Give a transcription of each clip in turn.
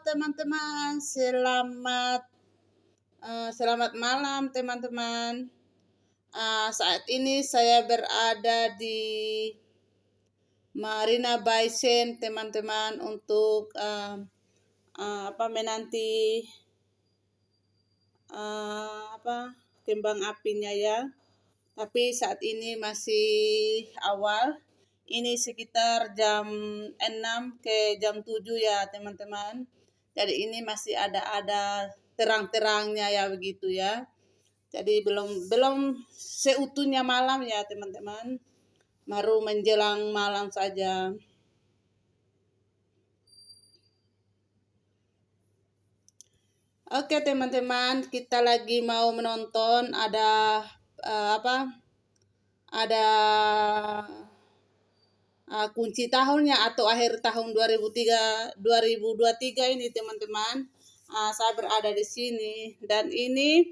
teman-teman, selamat malam teman-teman. Saat ini saya berada di Marina Bay Sands teman-teman untuk menanti kembang apinya ya. Tapi saat ini masih awal. Ini sekitar jam 6 ke jam 7 ya teman-teman. Jadi ini masih ada terang-terangnya ya begitu ya. Jadi belum seutuhnya malam ya teman-teman. Baru menjelang malam saja. Oke teman-teman, kita lagi mau menonton ada kunci tahunnya atau akhir tahun 2023 ini teman-teman. Saya berada di sini dan ini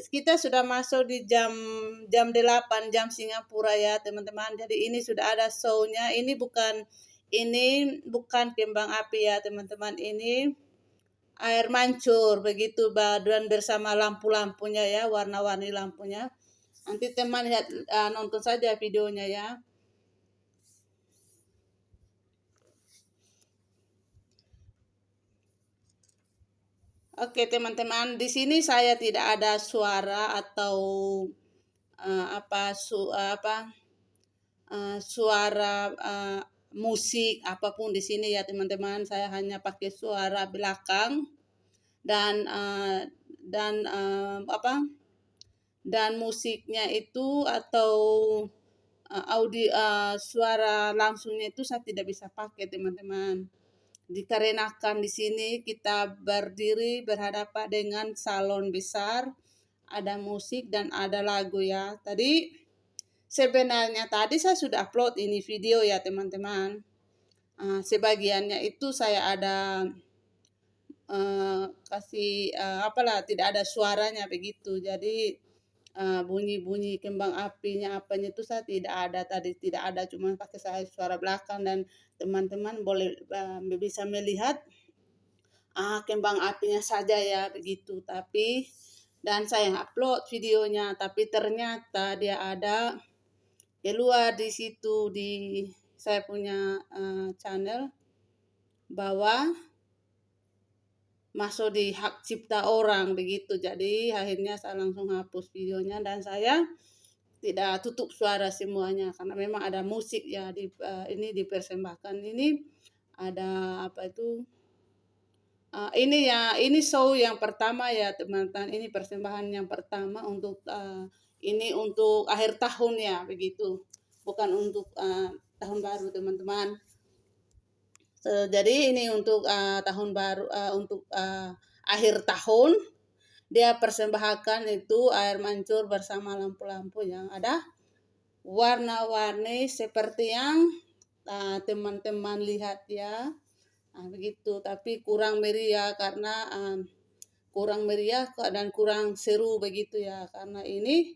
kita sudah masuk di jam 8 jam Singapura ya teman-teman. Jadi ini sudah ada show-nya. Ini bukan kembang api ya teman-teman. Ini air mancur begitu dan bersama lampu-lampunya ya, warna-warni lampunya. Nanti teman lihat nonton saja videonya ya. Oke teman-teman, di sini saya tidak ada suara atau suara musik apapun di sini ya teman-teman. Saya hanya pakai suara belakang dan musiknya itu atau suara langsungnya itu saya tidak bisa pakai teman-teman. Dikarenakan di sini kita berdiri berhadapan dengan salon besar, ada musik dan ada lagu ya. Sebenarnya tadi saya sudah upload ini video ya teman-teman. Sebagiannya itu saya ada tidak ada suaranya begitu. Jadi bunyi-bunyi kembang apinya apanya itu saya tidak ada tadi, tidak ada, cuma pakai saya suara belakang dan teman-teman boleh bisa melihat kembang apinya saja ya begitu. Dan saya upload videonya, tapi ternyata dia ada keluar di situ di saya punya channel bahwa masuk di hak cipta orang begitu. Jadi akhirnya saya langsung hapus videonya dan saya tidak tutup suara semuanya karena memang ada musik ya ini dipersembahkan. Ini ada ini show yang pertama ya teman-teman. Ini persembahan yang pertama untuk ini untuk akhir tahun ya begitu, bukan untuk tahun baru teman-teman. Jadi ini untuk tahun baru, untuk akhir tahun dia persembahkan itu air mancur bersama lampu-lampu yang ada warna-warni seperti yang teman-teman lihat ya. Begitu, tapi kurang meriah karena kurang meriah dan kurang seru begitu ya, karena ini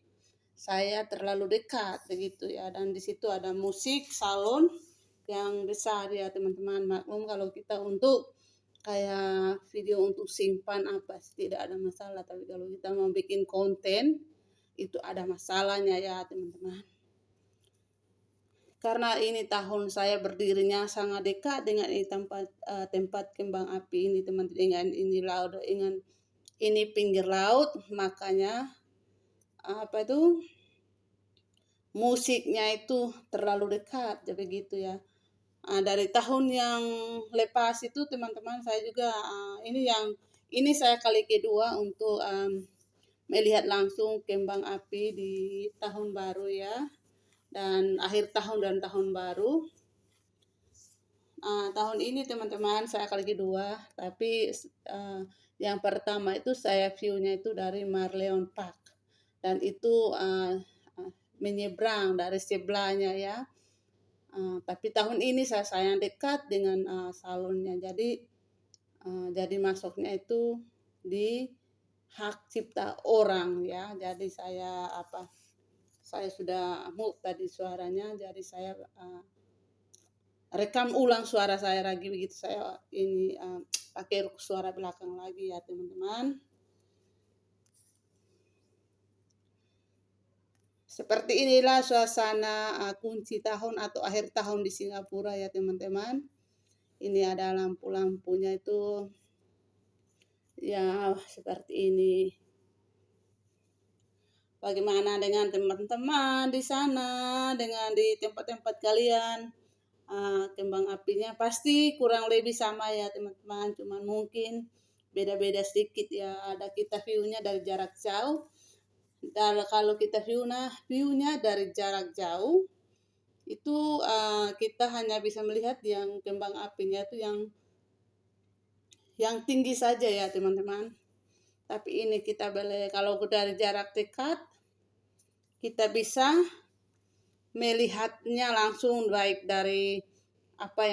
saya terlalu dekat begitu ya, dan di situ ada musik salon yang besar ya teman-teman. Maklum kalau kita untuk kayak video untuk simpan tidak ada masalah, tapi kalau kita mau bikin konten itu ada masalahnya ya teman-teman. Karena ini tahun saya berdirinya sangat dekat dengan ini tempat kembang api ini teman-teman, dengan ini laut, dengan ini pinggir laut, makanya musiknya itu terlalu dekat jadi begitu ya. Dari tahun yang lepas itu teman-teman saya juga ini saya kali kedua untuk melihat langsung kembang api di tahun baru ya, dan akhir tahun dan tahun baru. Tahun ini teman-teman saya kali kedua, tapi yang pertama itu saya view-nya itu dari Marleon Park dan itu menyeberang dari sebelahnya ya. Tapi tahun ini saya sayang dekat dengan salonnya, jadi masuknya itu di hak cipta orang ya. Jadi saya sudah mute tadi suaranya, jadi saya rekam ulang suara saya lagi begitu saya ini pakai suara belakang lagi ya teman-teman. Seperti inilah suasana kunci tahun atau akhir tahun di Singapura ya teman-teman. Ini ada lampu-lampunya itu ya seperti ini. Bagaimana dengan teman-teman di sana, dengan di tempat-tempat kalian? Kembang apinya pasti kurang lebih sama ya teman-teman, cuman mungkin beda-beda sedikit ya. Ada kita view-nya dari jarak jauh, dan kalau kita view-nya dari jarak jauh itu kita hanya bisa melihat yang kembang apinya itu yang tinggi saja ya teman-teman. Tapi ini kita boleh kalau dari jarak dekat kita bisa melihatnya langsung, baik dari apa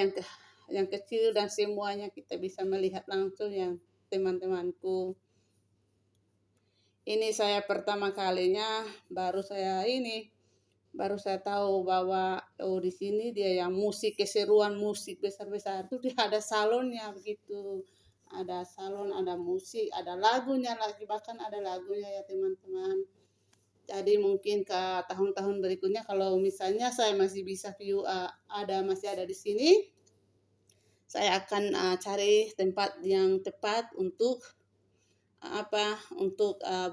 yang kecil dan semuanya kita bisa melihat langsung ya teman-temanku. Ini saya pertama kalinya baru saya tahu bahwa di sini dia yang musik, keseruan musik besar-besar itu dia ada salonnya begitu. Ada salon, ada musik, ada lagunya lagi, bahkan ada lagunya ya teman-teman. Jadi mungkin ke tahun-tahun berikutnya kalau misalnya saya masih bisa view masih ada di sini, saya akan cari tempat yang tepat untuk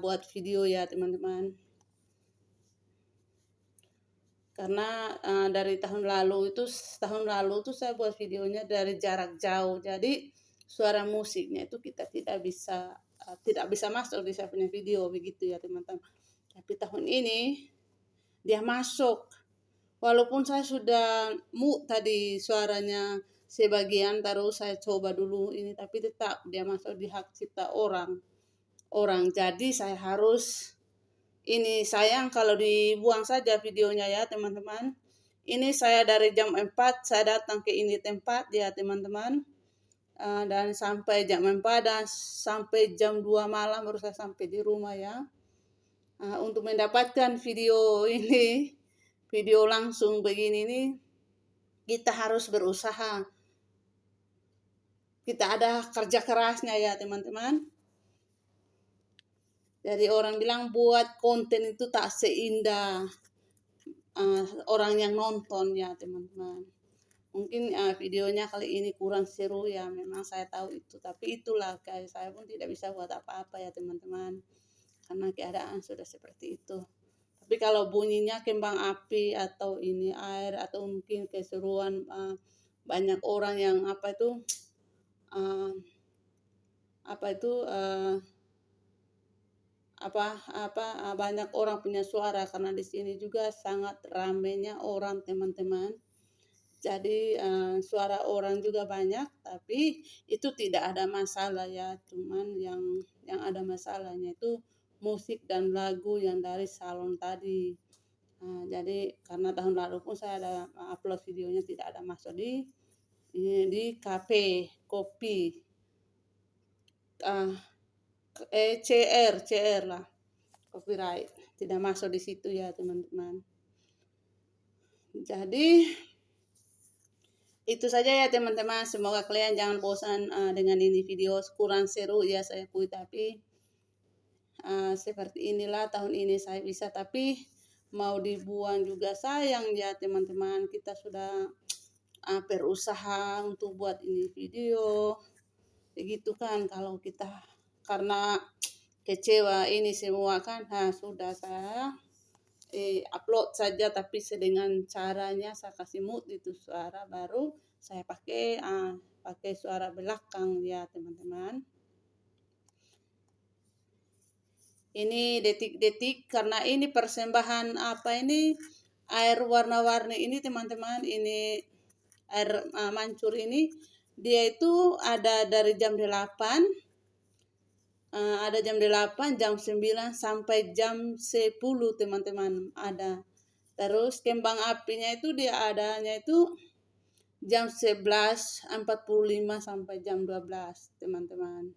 buat video ya teman-teman. Karena dari tahun lalu itu saya buat videonya dari jarak jauh, jadi suara musiknya itu kita tidak bisa masuk di saya punya video begitu ya teman-teman. Tapi tahun ini dia masuk, walaupun saya sudah tadi suaranya sebagian, terus saya coba dulu ini, tapi tetap dia masuk di hak cipta orang. Jadi saya harus ini, sayang kalau dibuang saja videonya ya teman-teman. Ini saya dari jam 4 saya datang ke ini tempat ya teman-teman. Dan sampai jam 4 dan sampai jam 2 malam baru saya sampai di rumah ya. Untuk mendapatkan video ini, video langsung begini nih, kita harus berusaha. Kita ada kerja kerasnya ya teman-teman. Jadi orang bilang buat konten itu tak seindah orang yang nonton ya teman-teman. Mungkin videonya kali ini kurang seru ya, memang saya tahu itu. Tapi itulah, kayak saya pun tidak bisa buat apa-apa ya teman-teman. Karena keadaan sudah seperti itu. Tapi kalau bunyinya kembang api atau ini air atau mungkin keseruan banyak orang yang banyak orang punya suara, karena di sini juga sangat ramainya orang teman-teman. Jadi suara orang juga banyak, tapi itu tidak ada masalah ya. Cuman yang ada masalahnya itu musik dan lagu yang dari salon tadi. Jadi karena tahun lalu pun saya ada upload videonya tidak ada masuk di kafe kopi CR lah, copyright tidak masuk di situ ya teman-teman. Jadi itu saja ya teman-teman, semoga kalian jangan bosan dengan ini video, kurang seru ya saya akui, tapi seperti inilah tahun ini saya bisa, tapi mau dibuang juga sayang ya teman-teman. Kita sudah berusaha untuk buat ini video begitu kan, kalau kita karena kecewa ini semua kan, sudah saya upload saja, tapi dengan caranya saya kasih mute itu suara, baru saya pakai suara belakang ya teman-teman. Ini detik-detik karena ini persembahan air warna-warni ini teman-teman. Ini air mancur ini dia itu ada dari jam 8, jam 9 sampai jam 10 teman-teman ada. Terus kembang apinya itu dia adanya itu jam 11.45 sampai jam 12 teman-teman.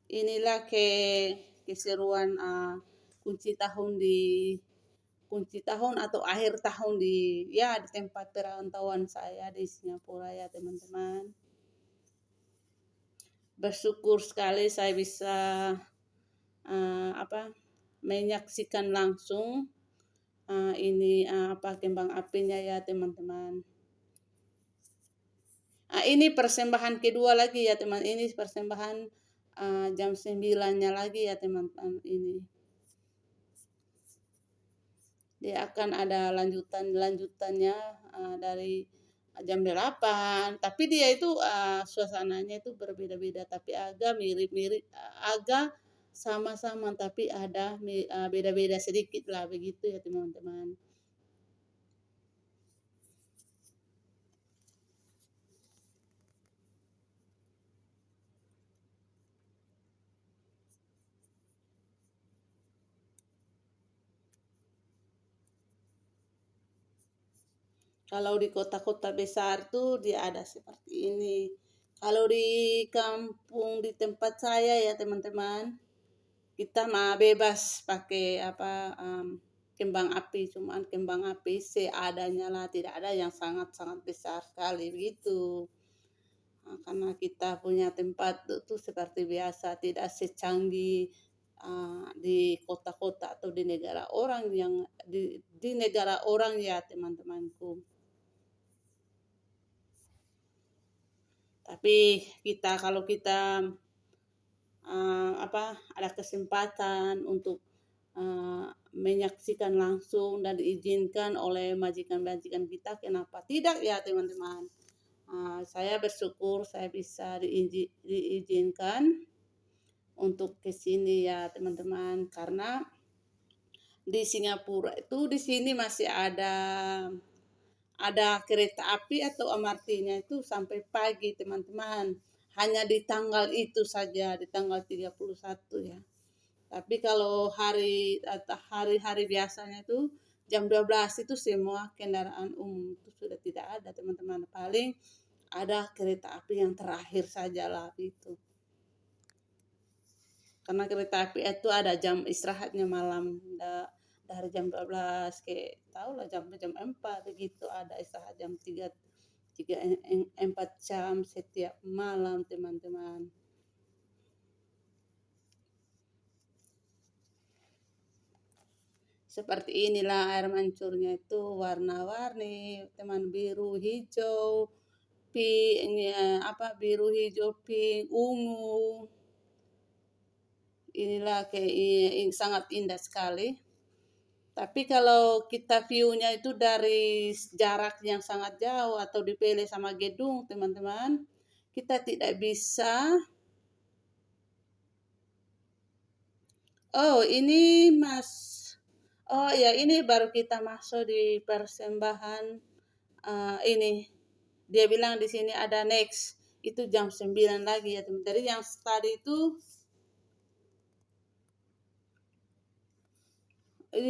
Inilah keseruan kunci tahun di kunci tahun atau akhir tahun di tempat perantauan saya di Singapura ya teman-teman. Bersyukur sekali saya bisa menyaksikan langsung kembang apinya ya teman-teman. Ini persembahan kedua lagi ya teman. Ini persembahan jam 9-nya lagi ya teman-teman ini. Dia akan ada lanjutannya dari jam 8. Tapi dia itu suasananya itu berbeda-beda, tapi agak mirip-mirip, agak sama-sama, tapi ada beda-beda sedikit lah begitu ya teman-teman. Kalau di kota-kota besar tuh dia ada seperti ini. Kalau di kampung di tempat saya ya teman-teman, kita mah bebas pakai kembang api, cuman kembang api seadanya lah, tidak ada yang sangat-sangat besar sekali begitu. Karena kita punya tempat itu seperti biasa, tidak secanggih di kota-kota atau di negara orang di negara orang ya teman-temanku. Tapi kalau kita ada kesempatan untuk menyaksikan langsung dan diizinkan oleh majikan-majikan kita, kenapa tidak ya teman-teman. Saya bersyukur saya bisa diizinkan untuk ke sini ya teman-teman, karena di Singapura itu di sini masih ada kereta api atau MRT-nya itu sampai pagi teman-teman. Hanya di tanggal itu saja, di tanggal 31 ya. Tapi kalau hari-hari biasanya itu jam 12 itu semua kendaraan umum itu sudah tidak ada teman-teman. Paling ada kereta api yang terakhir saja lah itu. Karena kereta api itu ada jam istirahatnya malam. Dari jam 12 ke tahu lah jam 4 begitu, ada istirahat jam 3 4 jam setiap malam teman-teman. Seperti inilah air mancurnya itu warna-warni, teman, biru, hijau, biru, hijau, pink, ungu. Inilah sangat indah sekali. Tapi kalau kita view-nya itu dari jarak yang sangat jauh atau dipilih sama gedung, teman-teman, kita tidak bisa. Oh, ini ini baru kita masuk di persembahan ini. Dia bilang di sini ada next. Itu jam 9 lagi ya, teman. Jadi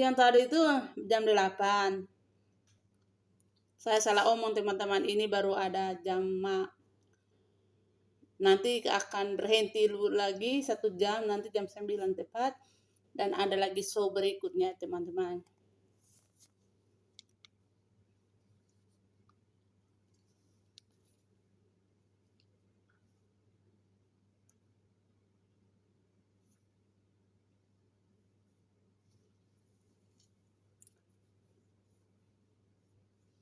yang tadi itu jam 8. Saya salah omong teman-teman, ini baru ada nanti akan berhenti lagi 1 jam, nanti jam 9 tepat, dan ada lagi show berikutnya teman-teman.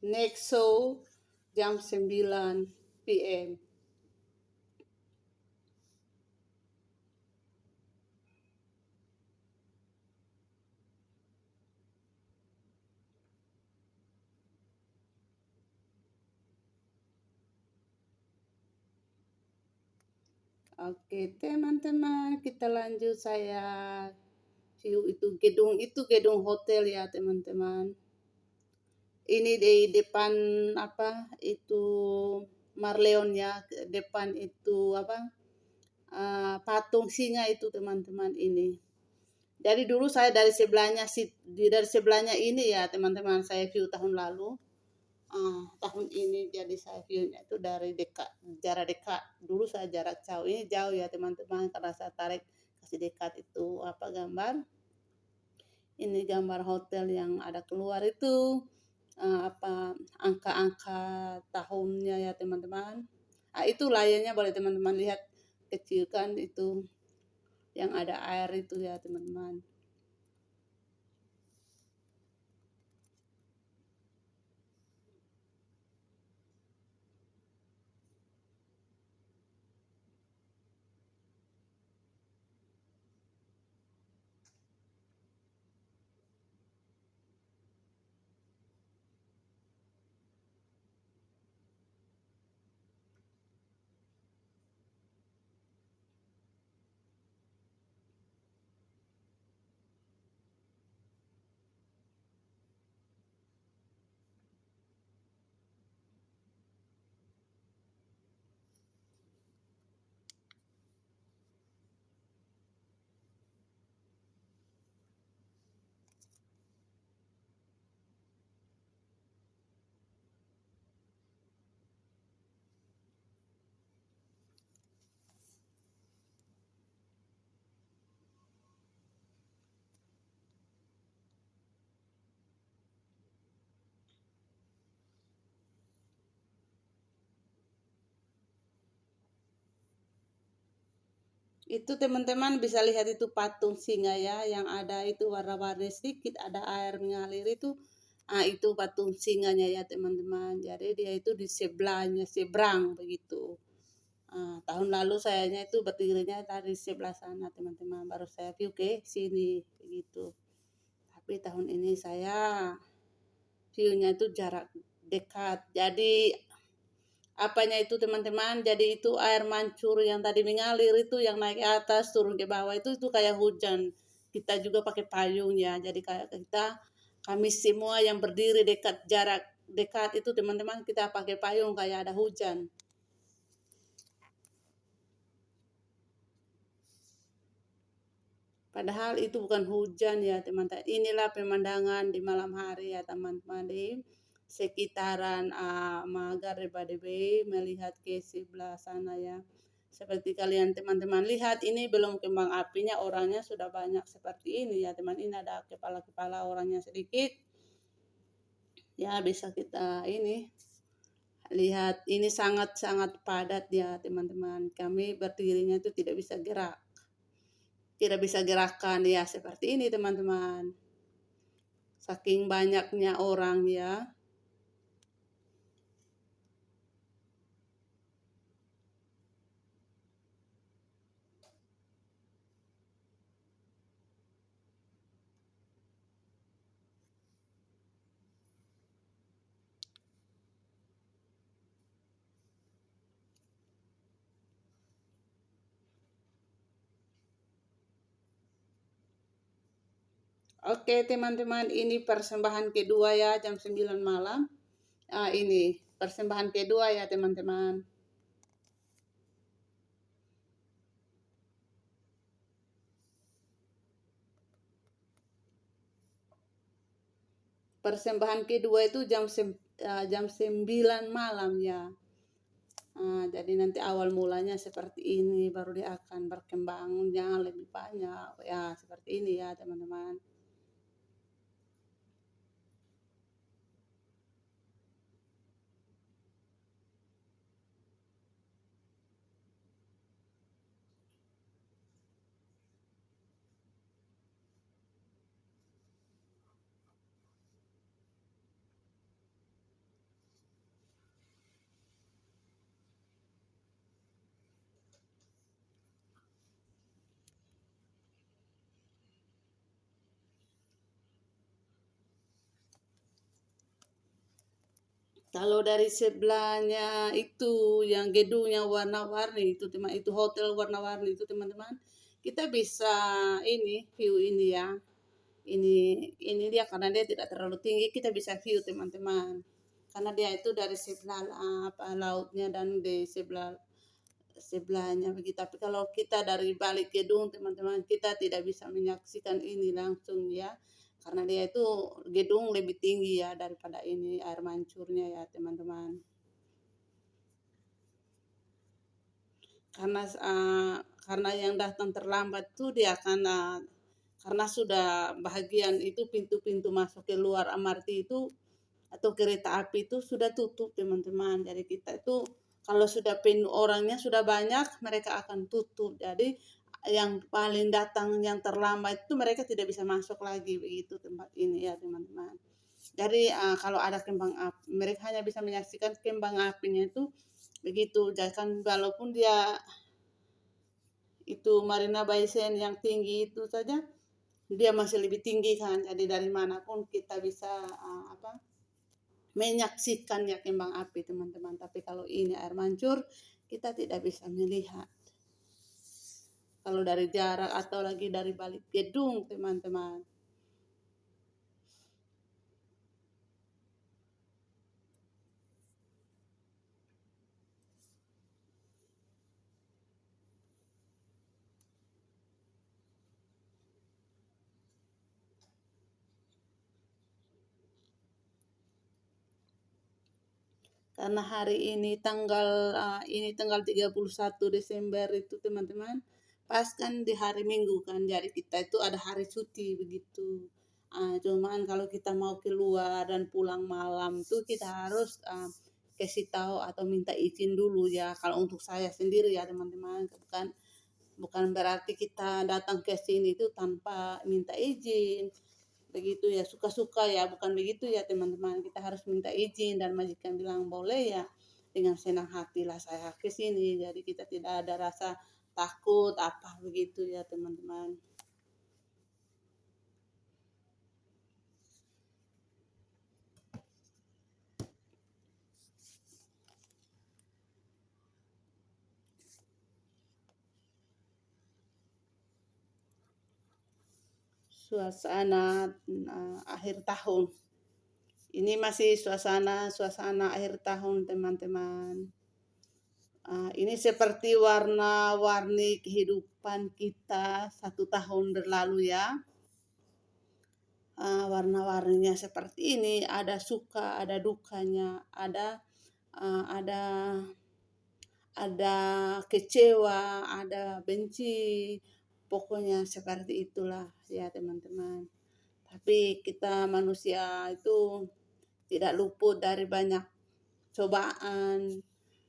Next show jam 9 PM. Oke, teman-teman, kita lanjut. Saya view gedung hotel ya, teman-teman. Ini di depan Marleon ya, depan itu patung singa itu teman-teman ini. Jadi dulu saya dari sebelahnya ini ya teman-teman, saya view tahun lalu. Tahun ini jadi saya view-nya itu dari jarak dekat. Dulu saya jarak jauh, ini jauh ya teman-teman, karena saya tarik kasih dekat itu gambar. Ini gambar hotel yang ada keluar itu angka-angka tahunnya ya teman-teman. Itu layarnya boleh teman-teman lihat, kecil kan itu yang ada air itu ya teman-teman. Itu teman-teman bisa lihat itu patung singa ya, yang ada itu warna-warni sedikit, ada air mengalir itu. Itu patung singanya ya teman-teman. Jadi dia itu di sebelahnya, seberang begitu. Tahun lalu sayanya itu berdirinya dari sebelah sana teman-teman. Baru saya view ke sini begitu. Tapi tahun ini saya view-nya itu jarak dekat. Jadi apanya itu teman-teman, jadi itu air mancur yang tadi mengalir itu yang naik ke atas turun ke bawah itu kayak hujan. Kita juga pakai payung ya, jadi kayak kami semua yang berdiri dekat jarak dekat itu teman-teman, kita pakai payung kayak ada hujan. Padahal itu bukan hujan ya teman-teman. Inilah pemandangan di malam hari ya teman-teman, di sekitaran Magare Badebe, melihat ke sebelah sana ya. Seperti kalian teman-teman lihat, ini belum kembang apinya, orangnya sudah banyak seperti ini ya teman. Ini ada kepala-kepala orangnya sedikit. Ya bisa kita ini lihat, ini sangat-sangat padat ya teman-teman. Kami berdirinya itu tidak bisa gerak. Tidak bisa gerakan ya seperti ini teman-teman. Saking banyaknya orang ya. Oke teman-teman, ini persembahan kedua ya, jam 9 malam. Ini persembahan kedua ya teman-teman. Persembahan kedua itu jam 9 malam ya. Jadi nanti awal mulanya seperti ini, baru dia akan berkembangnya lebih banyak ya, seperti ini ya teman-teman. Kalau dari sebelahnya itu yang gedungnya warna-warni itu teman, itu hotel warna-warni itu teman-teman, kita bisa ini view ini ya. Ini dia karena dia tidak terlalu tinggi, kita bisa view teman-teman. Karena dia itu dari sebelah lautnya dan di sebelahnya begitu. Tapi kalau kita dari balik gedung teman-teman, kita tidak bisa menyaksikan ini langsung ya. Karena dia itu gedung lebih tinggi ya daripada ini air mancurnya ya teman-teman. Karena karena yang datang terlambat tuh dia akan karena sudah bahagian itu pintu-pintu masuk ke luar MRT itu atau kereta api itu sudah tutup teman-teman. Jadi kita itu kalau sudah penuh orangnya sudah banyak mereka akan tutup. Jadi yang paling datang yang terlambat itu mereka tidak bisa masuk lagi begitu tempat ini ya teman-teman. Jadi kalau ada kembang api mereka hanya bisa menyaksikan kembang apinya itu begitu. Jadi kan walaupun dia itu Marina Bay Sands yang tinggi itu saja dia masih lebih tinggi kan. Jadi dari manapun kita bisa apa menyaksikan ya kembang api teman-teman. Tapi kalau ini air mancur kita tidak bisa melihat. Kalau dari jarak atau lagi dari balik gedung teman-teman. Karena hari ini tanggal 31 Desember itu teman-teman. Pas kan di hari Minggu kan. Jadi kita itu ada hari cuti begitu. Cuman kalau kita mau keluar dan pulang malam tuh kita harus kasih tahu atau minta izin dulu ya. Kalau untuk saya sendiri ya teman-teman, bukan berarti kita datang ke sini itu tanpa minta izin. Begitu ya, suka-suka ya, bukan begitu ya teman-teman. Kita harus minta izin dan majikan bilang boleh ya. Dengan senang hati lah saya ke sini. Jadi kita tidak ada rasa takut apa begitu ya teman-teman. Suasana akhir tahun. Ini masih suasana akhir tahun teman-teman. Ini seperti warna-warni kehidupan kita 1 tahun berlalu ya. Warna-warninya seperti ini, ada suka, ada dukanya, ada kecewa, ada benci, pokoknya seperti itulah ya teman-teman. Tapi kita manusia itu tidak luput dari banyak cobaan,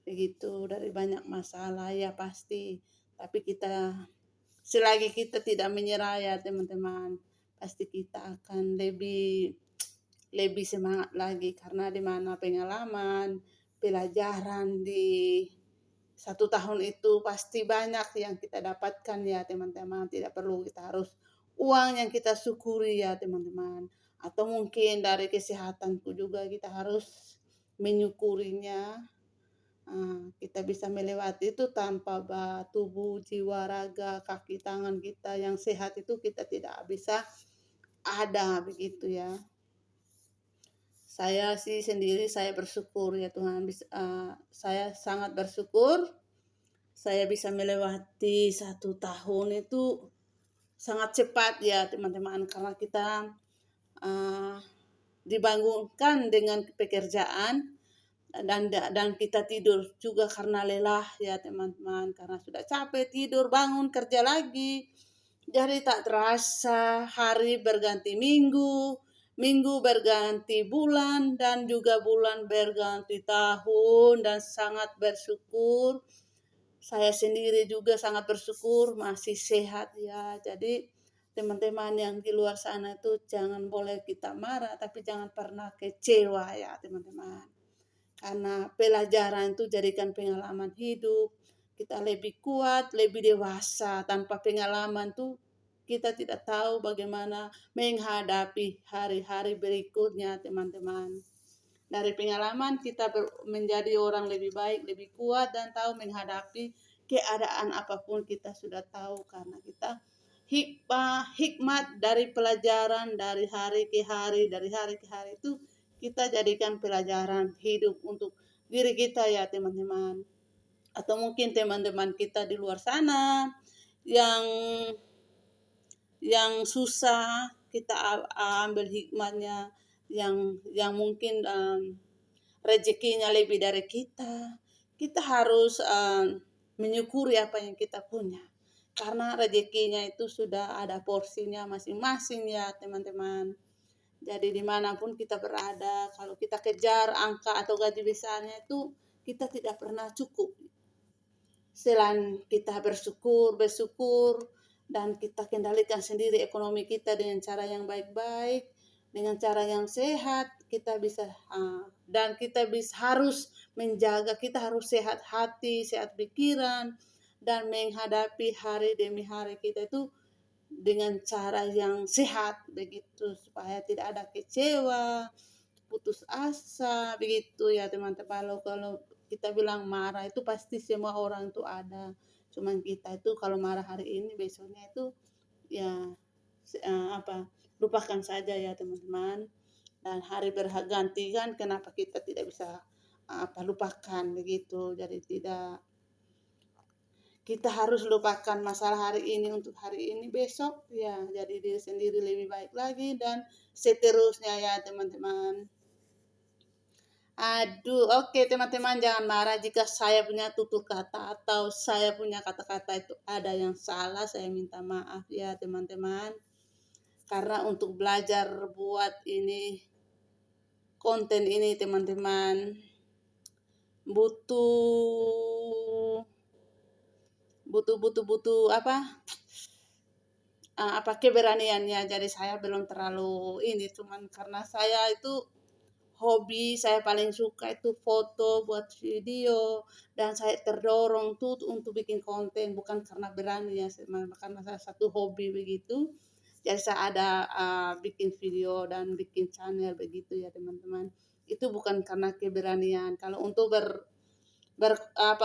begitu, dari banyak masalah ya pasti. Tapi kita selagi kita tidak menyerah ya teman-teman, pasti kita akan lebih semangat lagi karena di mana pengalaman, pelajaran di 1 tahun itu pasti banyak yang kita dapatkan ya teman-teman. Tidak perlu kita harus uang yang kita syukuri ya teman-teman. Atau mungkin dari kesehatanku juga kita harus menyukurinya. Kita bisa melewati itu tanpa tubuh, jiwa, raga, kaki, tangan kita yang sehat itu kita tidak bisa ada begitu ya. Saya sih sendiri saya bersyukur ya Tuhan, saya sangat bersyukur saya bisa melewati 1 tahun itu sangat cepat ya teman-teman karena kita dibangunkan dengan pekerjaan dan kita tidur juga karena lelah ya teman-teman karena sudah capek tidur bangun kerja lagi jadi tak terasa hari berganti minggu, minggu berganti bulan dan juga bulan berganti tahun dan sangat bersyukur saya sendiri juga sangat bersyukur masih sehat ya. Jadi teman-teman yang di luar sana itu jangan boleh kita marah tapi jangan pernah kecewa ya teman-teman. Karena pelajaran itu jadikan pengalaman hidup. Kita lebih kuat, lebih dewasa. Tanpa pengalaman tuh kita tidak tahu bagaimana menghadapi hari-hari berikutnya teman-teman. Dari pengalaman kita menjadi orang lebih baik, lebih kuat dan tahu menghadapi keadaan apapun kita sudah tahu karena kita hikmat dari pelajaran dari hari ke hari, dari hari ke hari itu kita jadikan pelajaran hidup untuk diri kita ya teman-teman. Atau mungkin teman-teman kita di luar sana yang susah kita ambil hikmahnya yang mungkin rezekinya lebih dari kita harus menyukuri apa yang kita punya karena rezekinya itu sudah ada porsinya masing-masing ya teman-teman. Jadi dimanapun kita berada, kalau kita kejar angka atau gaji besarnya itu kita tidak pernah cukup. Selain kita bersyukur, dan kita kendalikan sendiri ekonomi kita dengan cara yang baik-baik, dengan cara yang sehat, kita bisa dan kita harus menjaga, kita harus sehat hati, sehat pikiran, dan menghadapi hari demi hari kita itu dengan cara yang sehat begitu, supaya tidak ada kecewa, putus asa begitu ya teman-teman. Kalau kita bilang marah itu pasti semua orang itu ada, cuman kita itu kalau marah hari ini besoknya itu ya lupakan saja ya teman-teman. Dan hari berganti kan, kenapa kita tidak bisa lupakan begitu. Jadi tidak, kita harus lupakan masalah hari ini untuk hari ini, besok ya jadi diri sendiri lebih baik lagi, dan seterusnya ya teman-teman. Aduh, oke teman-teman, jangan marah jika saya punya tutur kata atau saya punya kata-kata itu ada yang salah, saya minta maaf ya teman-teman. Karena untuk belajar buat ini konten ini teman-teman butuh keberaniannya. Jadi saya belum terlalu ini, cuman karena saya itu hobi, saya paling suka itu foto, buat video, dan saya terdorong tuh untuk bikin konten, bukan karena berani ya, karena saya satu hobi begitu. Jadi saya ada bikin video dan bikin channel begitu ya teman-teman. Itu bukan karena keberanian. Kalau untuk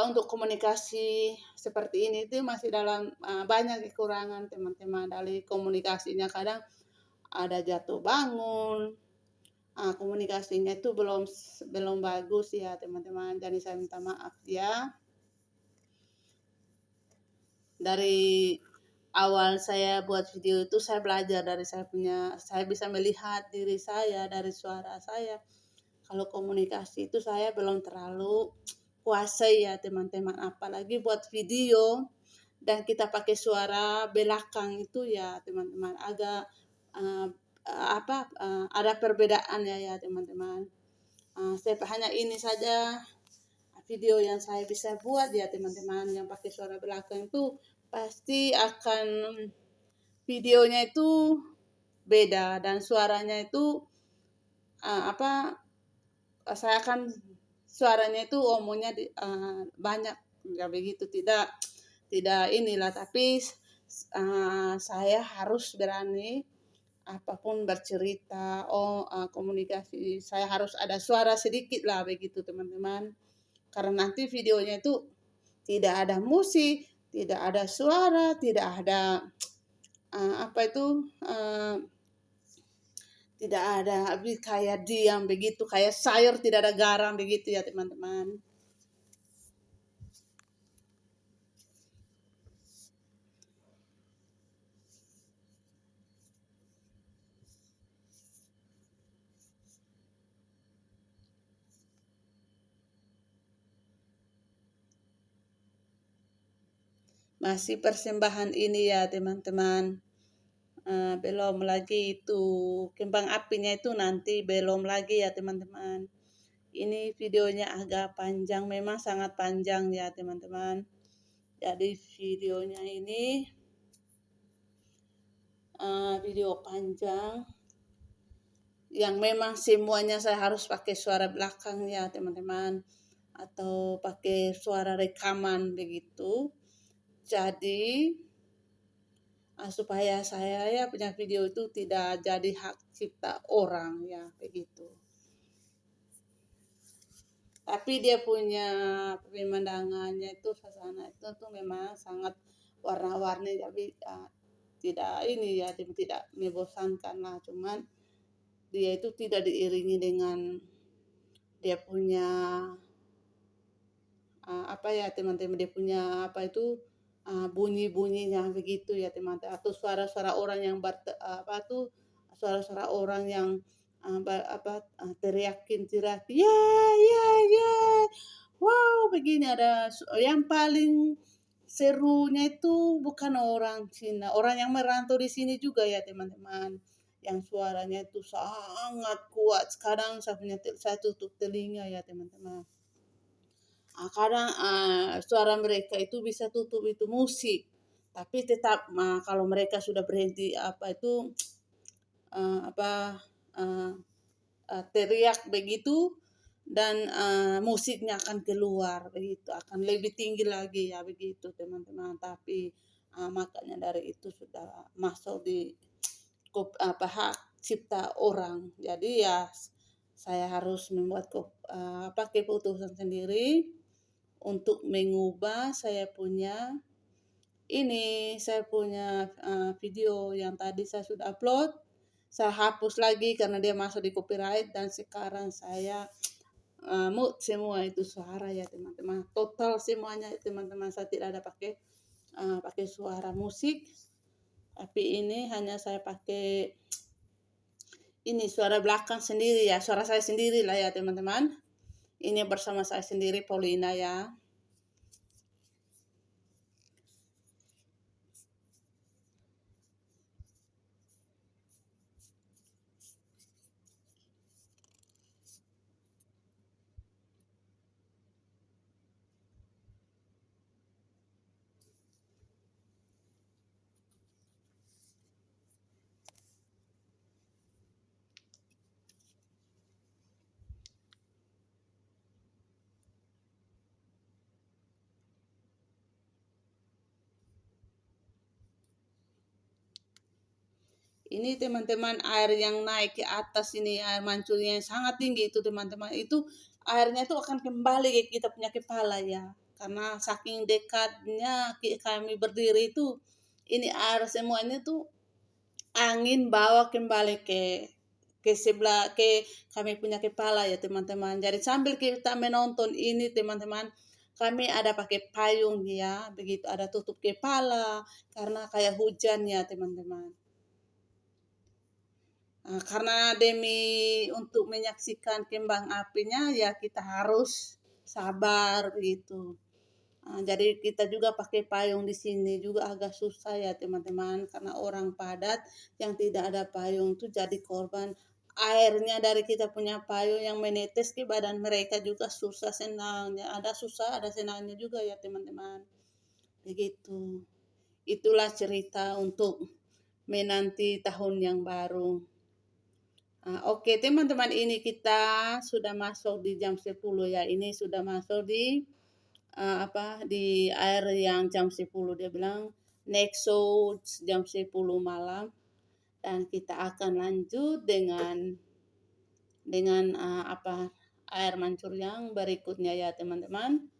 untuk komunikasi seperti ini itu masih dalam banyak kekurangan teman-teman. Dari komunikasinya kadang ada jatuh bangun, komunikasinya itu belum bagus ya teman-teman. Jadi saya minta maaf ya. Dari awal saya buat video itu saya belajar dari saya bisa melihat diri saya dari suara saya. Kalau komunikasi itu saya belum terlalu kuasai ya teman-teman, apalagi buat video dan kita pakai suara belakang itu ya teman-teman, agak ada perbedaan ya teman-teman. Saya hanya ini saja video yang saya bisa buat ya teman-teman, yang pakai suara belakang itu pasti akan videonya itu beda dan suaranya itu saya akan suaranya itu omongnya banyak ya begitu, tidak inilah, tapi saya harus berani apapun bercerita, komunikasi saya harus ada suara sedikit lah begitu teman-teman, karena nanti videonya itu tidak ada musik, tidak ada suara, tidak ada tidak ada kayak diam begitu, kayak sayur tidak ada garam begitu ya teman-teman. Masih persembahan ini ya teman-teman. Belum lagi itu kembang apinya itu nanti belum lagi ya teman-teman. Ini videonya agak panjang, memang sangat panjang ya teman-teman. Jadi videonya ini video panjang yang memang semuanya saya harus pakai suara belakang ya teman-teman, atau pakai suara rekaman begitu. Jadi supaya saya ya punya video itu tidak jadi hak cipta orang ya begitu. Tapi dia punya pemandangannya itu, suasana itu tuh memang sangat warna-warni, tapi tidak ini ya, tidak membosankan lah. Cuman dia itu tidak diiringi dengan dia punya teman-teman, dia punya bunyi-bunyinya begitu ya teman-teman, atau suara-suara orang yang suara-suara orang yang teriakin ya, wow begini. Ada yang paling serunya itu bukan orang Cina, orang yang merantau di sini juga ya teman-teman. Yang suaranya itu sangat kuat. Kadang saya tutup telinga ya teman-teman. Kadang suara mereka itu bisa tutup itu musik, tapi tetap kalau mereka sudah berhenti apa itu apa teriak begitu dan musiknya akan keluar begitu, akan lebih tinggi lagi ya begitu teman-teman. Tapi makanya dari itu sudah masuk di apa hak cipta orang. Jadi ya saya harus membuat apa keputusan sendiri untuk mengubah saya punya video yang tadi saya sudah upload, saya hapus lagi karena dia masuk di copyright, dan sekarang saya mute semua itu suara ya teman-teman, total semuanya teman-teman. Saya tidak ada pakai suara musik, tapi ini hanya saya pakai ini suara belakang sendiri ya, suara saya sendiri lah ya teman-teman. Ini bersama saya sendiri Paulina ya. Ini teman-teman, air yang naik ke atas ini, air mancurnya yang sangat tinggi itu teman-teman, itu airnya itu akan kembali ke kita punya kepala ya, karena saking dekatnya kami berdiri itu, ini air semuanya tuh angin bawa kembali ke sebelah ke kami punya kepala ya teman-teman. Jadi sambil kita menonton ini teman-teman, kami ada pakai payung ya, begitu ada tutup kepala karena kayak hujan ya teman-teman. Karena demi untuk menyaksikan kembang apinya ya kita harus sabar begitu. Jadi kita juga pakai payung di sini juga agak susah ya teman-teman, karena orang padat yang tidak ada payung itu jadi korban airnya dari kita punya payung yang menetes ke badan mereka, juga susah senangnya, ada susah ada senangnya juga ya teman-teman. Begitu. Itulah cerita untuk menanti tahun yang baru. Oke teman-teman, ini kita sudah masuk di jam 10 ya. Ini sudah masuk di di air yang jam 10. Dia bilang next show jam 10 malam, dan kita akan lanjut dengan air mancur yang berikutnya ya teman-teman.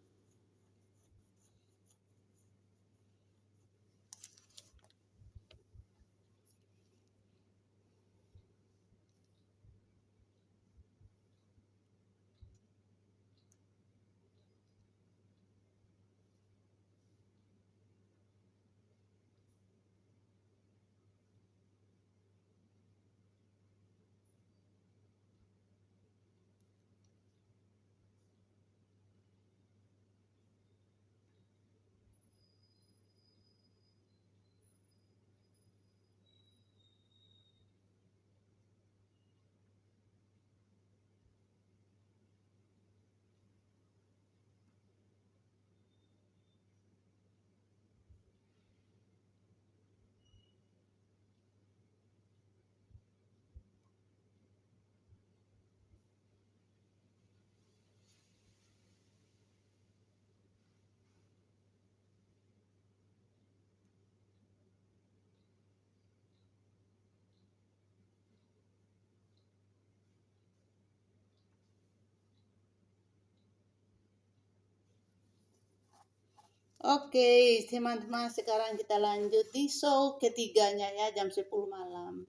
Oke, teman-teman, sekarang kita lanjut di show ketiganya ya, jam 10 malam.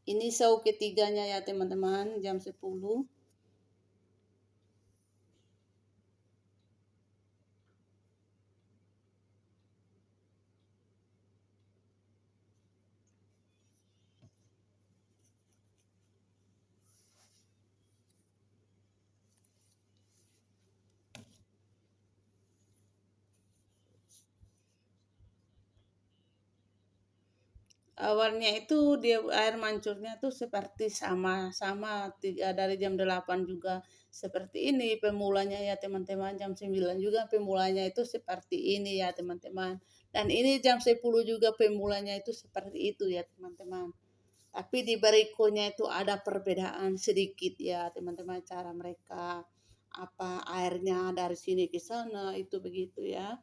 Ini show ketiganya ya teman-teman, jam 10. Awalnya itu dia air mancurnya tuh seperti sama-sama dari jam 8 juga seperti ini pemulanya ya teman-teman, jam 9 juga pemulanya itu seperti ini ya teman-teman. Dan ini jam 10 juga pemulanya itu seperti itu ya teman-teman. Tapi di berikutnya itu ada perbedaan sedikit ya teman-teman, cara mereka apa airnya dari sini ke sana itu begitu ya.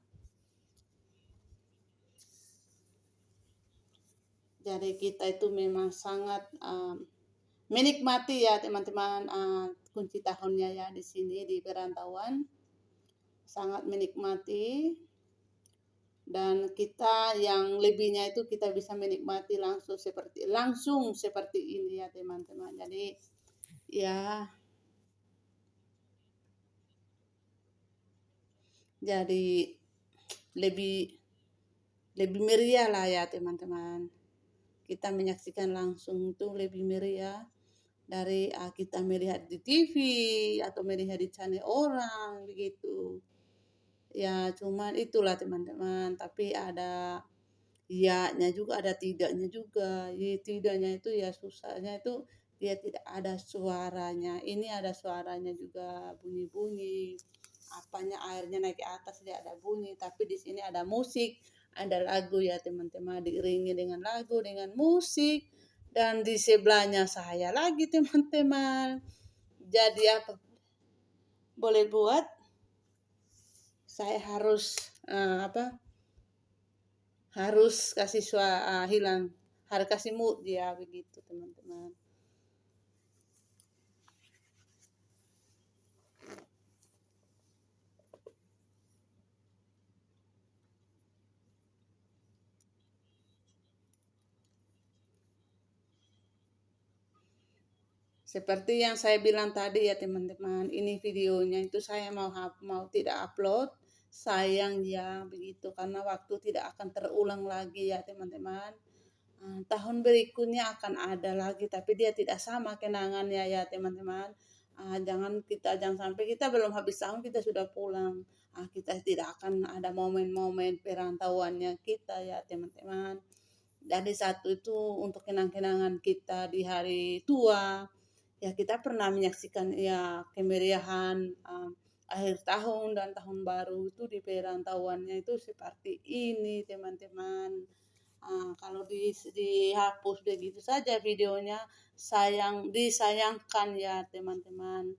Jadi kita itu memang sangat menikmati ya teman-teman kunci tahunnya ya di sini di perantauan, sangat menikmati. Dan kita yang lebihnya itu kita bisa menikmati langsung seperti ini ya teman-teman. Jadi ya, jadi lebih lebih meriah lah ya teman-teman. Kita menyaksikan langsung itu lebih meriah dari kita melihat di TV atau melihat di channel orang begitu. Ya cuman itulah teman-teman, tapi ada iyanya juga, ada tidaknya juga. Tidaknya itu ya susahnya itu dia tidak ada suaranya. Ini ada suaranya juga, bunyi-bunyi. Apanya airnya naik ke atas dia ada bunyi, tapi di sini ada musik, ada lagu ya teman-teman, diiringi dengan lagu, dengan musik. Dan di sebelahnya saya lagi teman-teman. Jadi apa boleh buat, saya harus apa harus kasih hilang, harus kasih mood dia begitu teman-teman. Seperti yang saya bilang tadi ya teman-teman, ini videonya itu saya mau tidak upload, sayang ya begitu, karena waktu tidak akan terulang lagi ya teman-teman. Tahun berikutnya akan ada lagi, tapi dia tidak sama kenangannya ya teman-teman. Jangan sampai kita belum habis tahun kita sudah pulang. Kita tidak akan ada momen-momen perantauannya kita ya teman-teman. Jadi satu itu untuk kenang-kenangan kita di hari tua. Ya kita pernah menyaksikan ya kemeriahan akhir tahun dan tahun baru itu di perantauannya itu seperti ini teman-teman. Kalau dihapus begitu saja videonya, disayangkan ya teman-teman.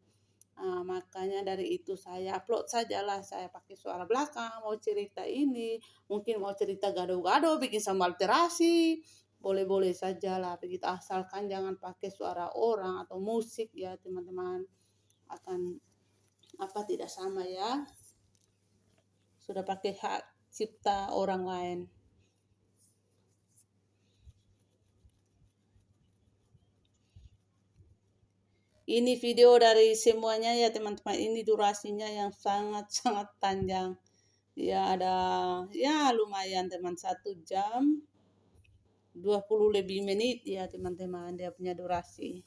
Makanya dari itu saya upload sajalah, saya pakai suara belakang, mau cerita ini, mungkin mau cerita gado-gado, bikin sambal terasi, boleh-boleh sajalah begitu, asalkan jangan pakai suara orang atau musik ya teman-teman, akan apa tidak sama ya, sudah pakai hak cipta orang lain. Ini video dari semuanya ya teman-teman, ini durasinya yang sangat-sangat panjang. Ya ada ya lumayan teman, 1 jam 20 lebih menit ya teman-teman dia punya durasi.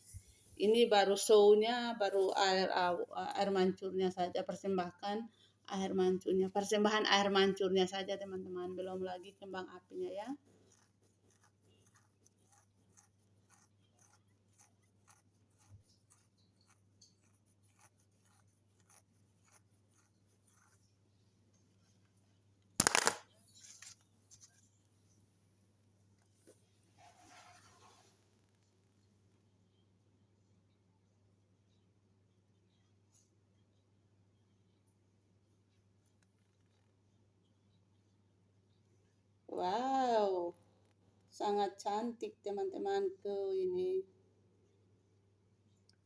Ini baru show-nya, baru air mancurnya saja, persembahan air mancurnya saja teman-teman, belum lagi kembang apinya ya. Wow, sangat cantik teman-temanku ini.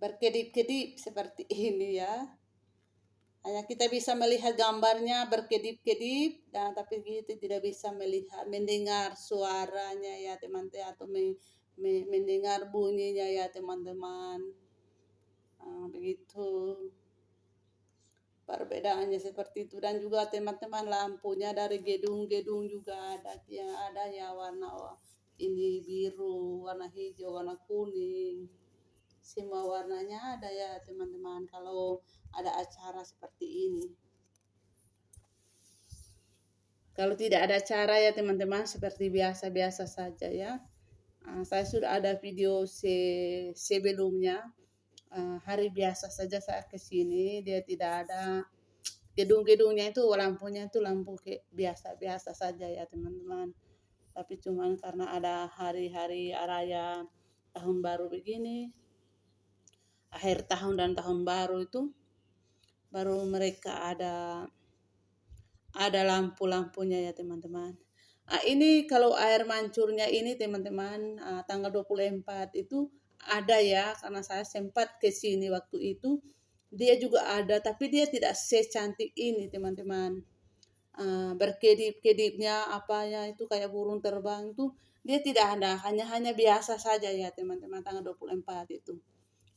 Berkedip-kedip seperti ini ya. Hanya kita bisa melihat gambarnya berkedip-kedip, dan tapi kita tidak bisa mendengar suaranya ya teman-teman, atau mendengar bunyinya ya teman-teman. Begitu perbedaannya seperti itu. Dan juga teman-teman, lampunya dari gedung-gedung juga ada yang ada ya, warna ini biru, warna hijau, warna kuning, semua warnanya ada ya teman-teman kalau ada acara seperti ini. Kalau tidak ada acara ya teman-teman, seperti biasa-biasa saja ya. Saya sudah ada video sebelumnya, hari biasa saja saya ke sini, dia tidak ada gedung-gedungnya itu lampunya itu lampu biasa-biasa saja ya teman-teman. Tapi cuman karena ada hari-hari raya tahun baru begini, akhir tahun dan tahun baru itu, baru mereka ada lampu-lampunya ya teman-teman. Ini kalau air mancurnya ini teman-teman, tanggal 24 itu ada ya, karena saya sempat ke sini waktu itu. Dia juga ada, tapi dia tidak secantik ini teman-teman. Berkedip-kedipnya apanya itu kayak burung terbang itu dia tidak ada, hanya biasa saja ya teman-teman tanggal 24 itu.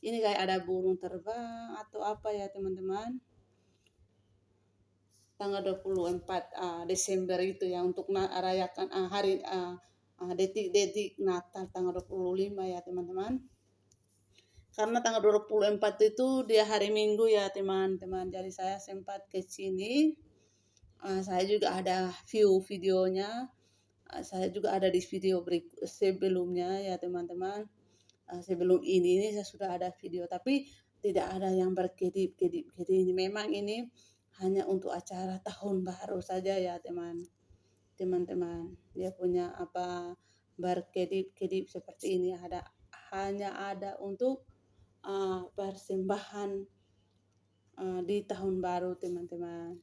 Ini kayak ada burung terbang atau apa ya teman-teman. Tanggal 24 Desember itu ya untuk rayakan hari detik-detik Natal tanggal 25 ya teman-teman. Karena tanggal 24 itu dia hari Minggu ya teman-teman. Jadi saya sempat ke sini. Saya juga ada videonya. Saya juga ada di video sebelumnya ya teman-teman. Sebelum ini saya sudah ada video, tapi tidak ada yang berkedip-kedip. Jadi ini memang ini hanya untuk acara tahun baru saja ya teman-teman. Dia punya berkedip-kedip seperti ini hanya ada untuk persembahan di tahun baru teman-teman.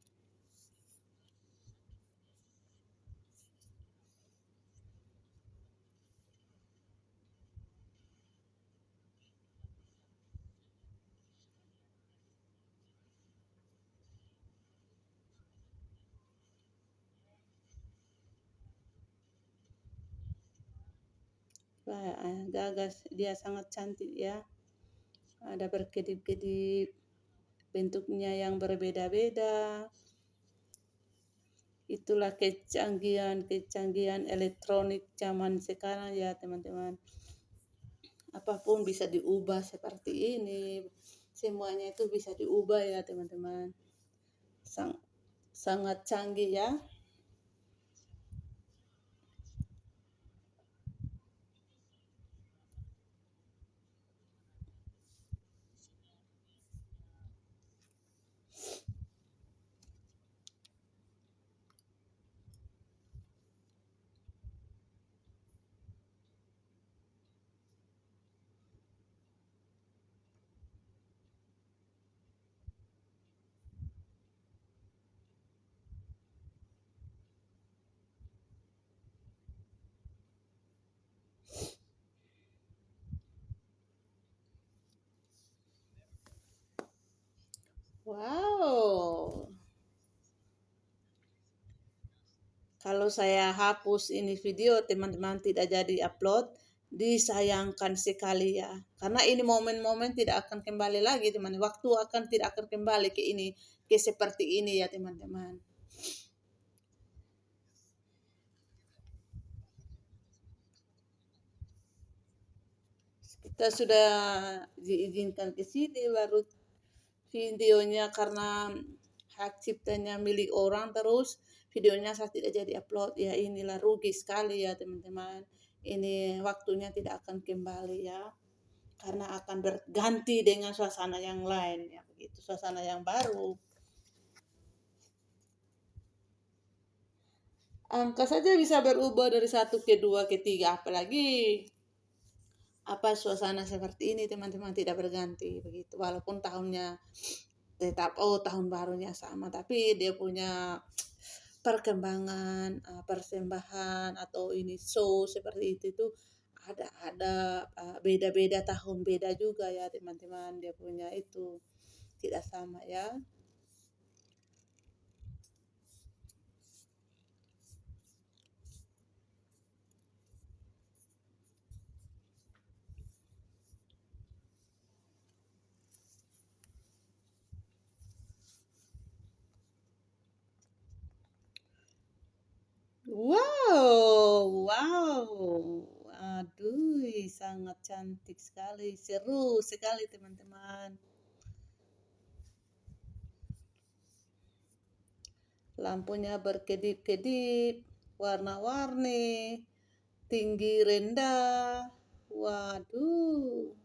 Gagas dia sangat cantik ya. Ada berkedip-kedip, bentuknya yang berbeda-beda. Itulah kecanggihan elektronik zaman sekarang ya teman-teman. Apapun bisa diubah seperti ini. Semuanya itu bisa diubah ya teman-teman. Sangat canggih ya. Wow. Kalau saya hapus ini video, teman-teman tidak jadi upload, disayangkan sekali ya. Karena ini momen-momen tidak akan kembali lagi, teman. Waktu tidak akan kembali ke ini, ke seperti ini ya, teman-teman. Kita sudah diizinkan ke sini, baru videonya karena hak ciptanya milik orang, terus videonya saya tidak jadi upload. Ya inilah rugi sekali ya teman-teman. Ini waktunya tidak akan kembali ya, karena akan berganti dengan suasana yang lain ya begitu, suasana yang baru. Angka saja bisa berubah dari satu ke dua ke tiga, apalagi suasana seperti ini teman-teman tidak berganti begitu, walaupun tahunnya tetap tahun barunya sama, tapi dia punya perkembangan persembahan atau ini show seperti itu ada beda-beda tahun, beda juga ya teman-teman, dia punya itu tidak sama ya. Wow, wow. Aduh, sangat cantik sekali, seru sekali teman-teman. Lampunya berkedip-kedip, warna-warni. tinggi rendah. Waduh.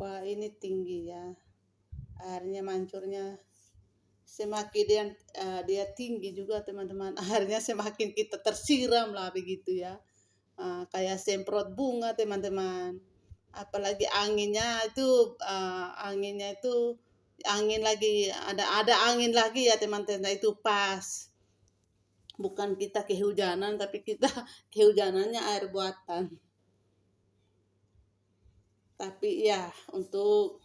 Wah, ini tinggi ya. Airnya mancurnya semakin dia tinggi juga teman-teman. Akhirnya semakin kita tersiram lah begitu ya. Kayak semprot bunga teman-teman. Apalagi anginnya itu angin lagi ada angin lagi ya teman-teman, itu pas. Bukan kita kehujanan tapi kita kehujanannya air buatan. Tapi ya untuk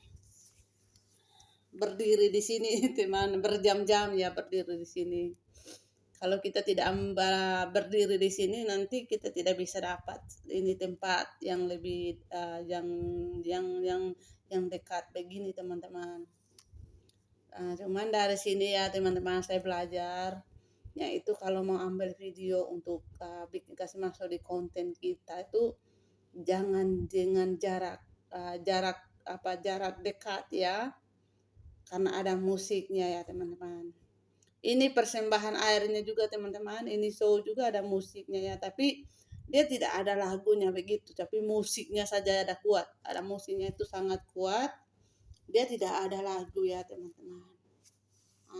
berdiri di sini teman, berjam-jam ya berdiri di sini. Kalau kita tidak berdiri di sini nanti kita tidak bisa dapat ini tempat yang lebih yang dekat begini teman-teman. Cuman dari sini ya teman-teman saya belajar yaitu kalau mau ambil video untuk bikin kasih masuk di konten kita itu jangan dengan jarak dekat ya, karena ada musiknya ya teman-teman. Ini persembahan airnya juga teman-teman, ini show juga ada musiknya ya, tapi dia tidak ada lagunya begitu, tapi musiknya saja ada kuat, ada musiknya itu sangat kuat, dia tidak ada lagu ya teman-teman.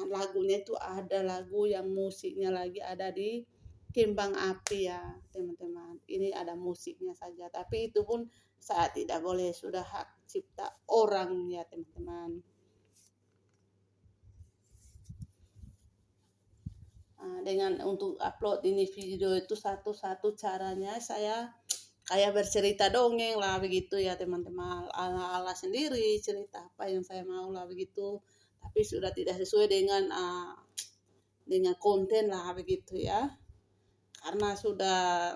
Lagunya itu ada lagu yang musiknya lagi ada di Kembang Api ya teman-teman, ini ada musiknya saja, tapi itu pun saat tidak boleh, sudah hak cipta orang ya teman-teman. Dengan untuk upload ini video itu satu-satu caranya saya kayak bercerita dongeng lah begitu ya teman-teman, ala-ala sendiri cerita apa yang saya mau lah begitu, tapi sudah tidak sesuai dengan konten lah begitu ya, karena sudah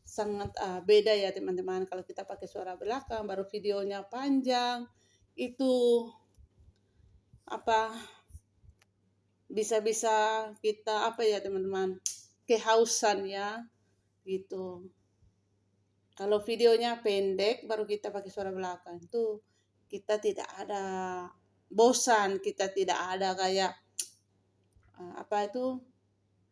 sangat beda ya teman-teman. Kalau kita pakai suara belakang baru videonya panjang itu apa bisa-bisa kita apa ya teman-teman, kehausan ya gitu. Kalau videonya pendek baru kita pakai suara belakang itu kita tidak ada bosan, kita tidak ada kayak apa itu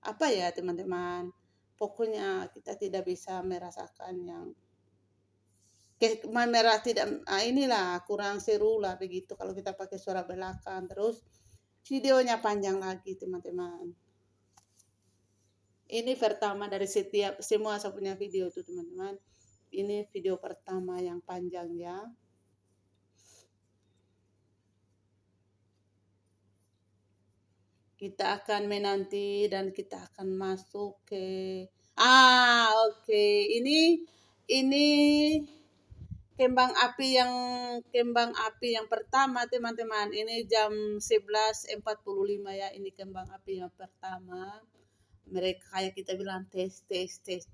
apa ya teman-teman. Pokoknya kita tidak bisa merasakan yang merah tidak inilah kurang seru lah begitu kalau kita pakai suara belakang terus videonya panjang lagi teman-teman. Ini pertama dari semua saya punya video tuh teman-teman. Ini video pertama yang panjang ya. Kita akan menanti dan kita akan masuk ke oke. Ini kembang api yang pertama teman-teman. Ini jam 11.45 ya. Ini kembang api yang pertama. Mereka kayak kita bilang tes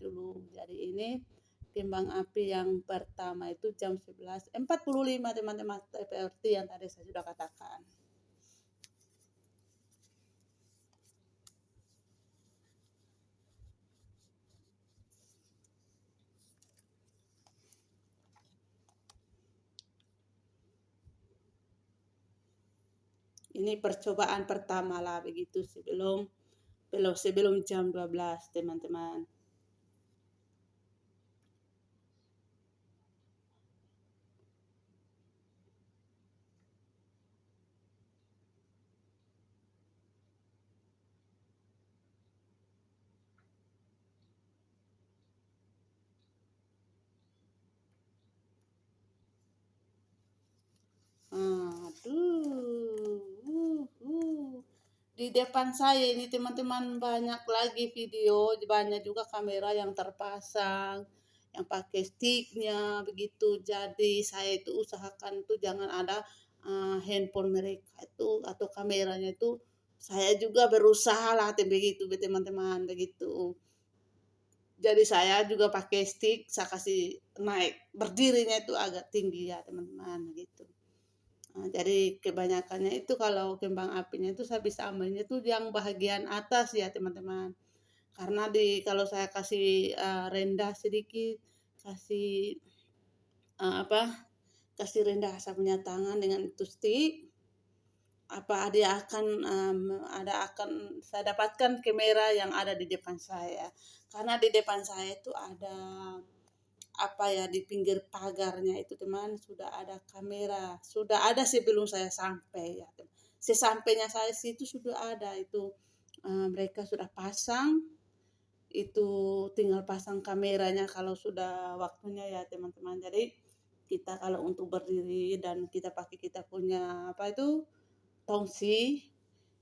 dulu. Jadi ini kembang api yang pertama itu jam 11.45 teman-teman, seperti yang tadi saya sudah katakan. Ini percobaan pertama lah begitu sebelum jam 12 teman-teman. di depan saya ini teman-teman banyak lagi video, banyak juga kamera yang terpasang, yang pakai sticknya begitu. Jadi saya itu usahakan tuh jangan ada handphone mereka itu atau kameranya itu. Saya juga berusaha lah begitu teman-teman begitu. Jadi saya juga pakai stick, saya kasih naik berdirinya itu agak tinggi ya teman-teman gitu. Nah, jadi kebanyakannya itu kalau kembang apinya itu saya bisa ambilnya tuh yang bagian atas ya teman-teman. Karena kalau saya kasih rendah sedikit, kasih apa, kasih rendah saya punya tangan dengan itu stick, apa dia akan saya dapatkan kamera yang ada di depan saya. Karena di depan saya itu ada apa ya di pinggir pagarnya itu teman sudah ada kamera, sudah ada sebelum saya sampai ya. Sesampainya saya situ sudah ada itu mereka sudah pasang itu tinggal pasang kameranya kalau sudah waktunya ya teman-teman. Jadi kita kalau untuk berdiri dan kita pakai kita punya apa itu tongsi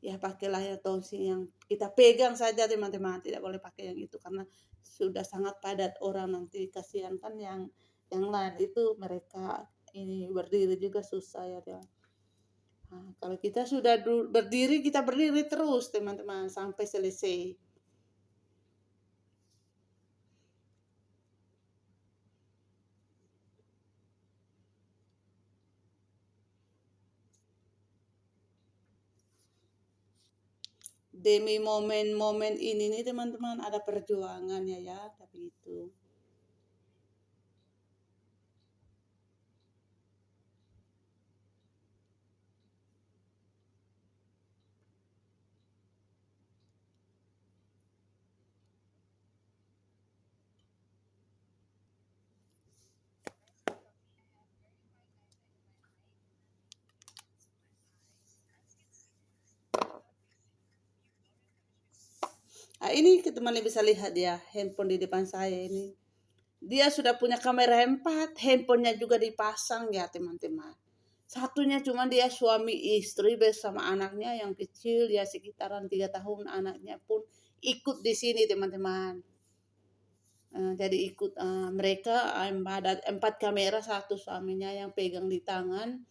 ya pakailah ya tongsi yang kita pegang saja teman-teman, tidak boleh pakai yang itu karena sudah sangat padat orang nanti kasihan kan yang lain itu mereka ini berdiri juga susah ya teman. Nah, kalau kita sudah berdiri kita berdiri terus teman-teman sampai selesai. Demi momen-momen ini nih teman-teman ada perjuangannya ya tapi itu. Nah, ini teman bisa lihat ya handphone di depan saya ini. Dia sudah punya kamera 4, handphonenya juga dipasang ya teman-teman. Satunya cuma dia suami istri bersama anaknya yang kecil ya sekitaran 3 tahun, anaknya pun ikut di sini teman-teman. Jadi ikut mereka ada 4 kamera, satu suaminya yang pegang di tangan,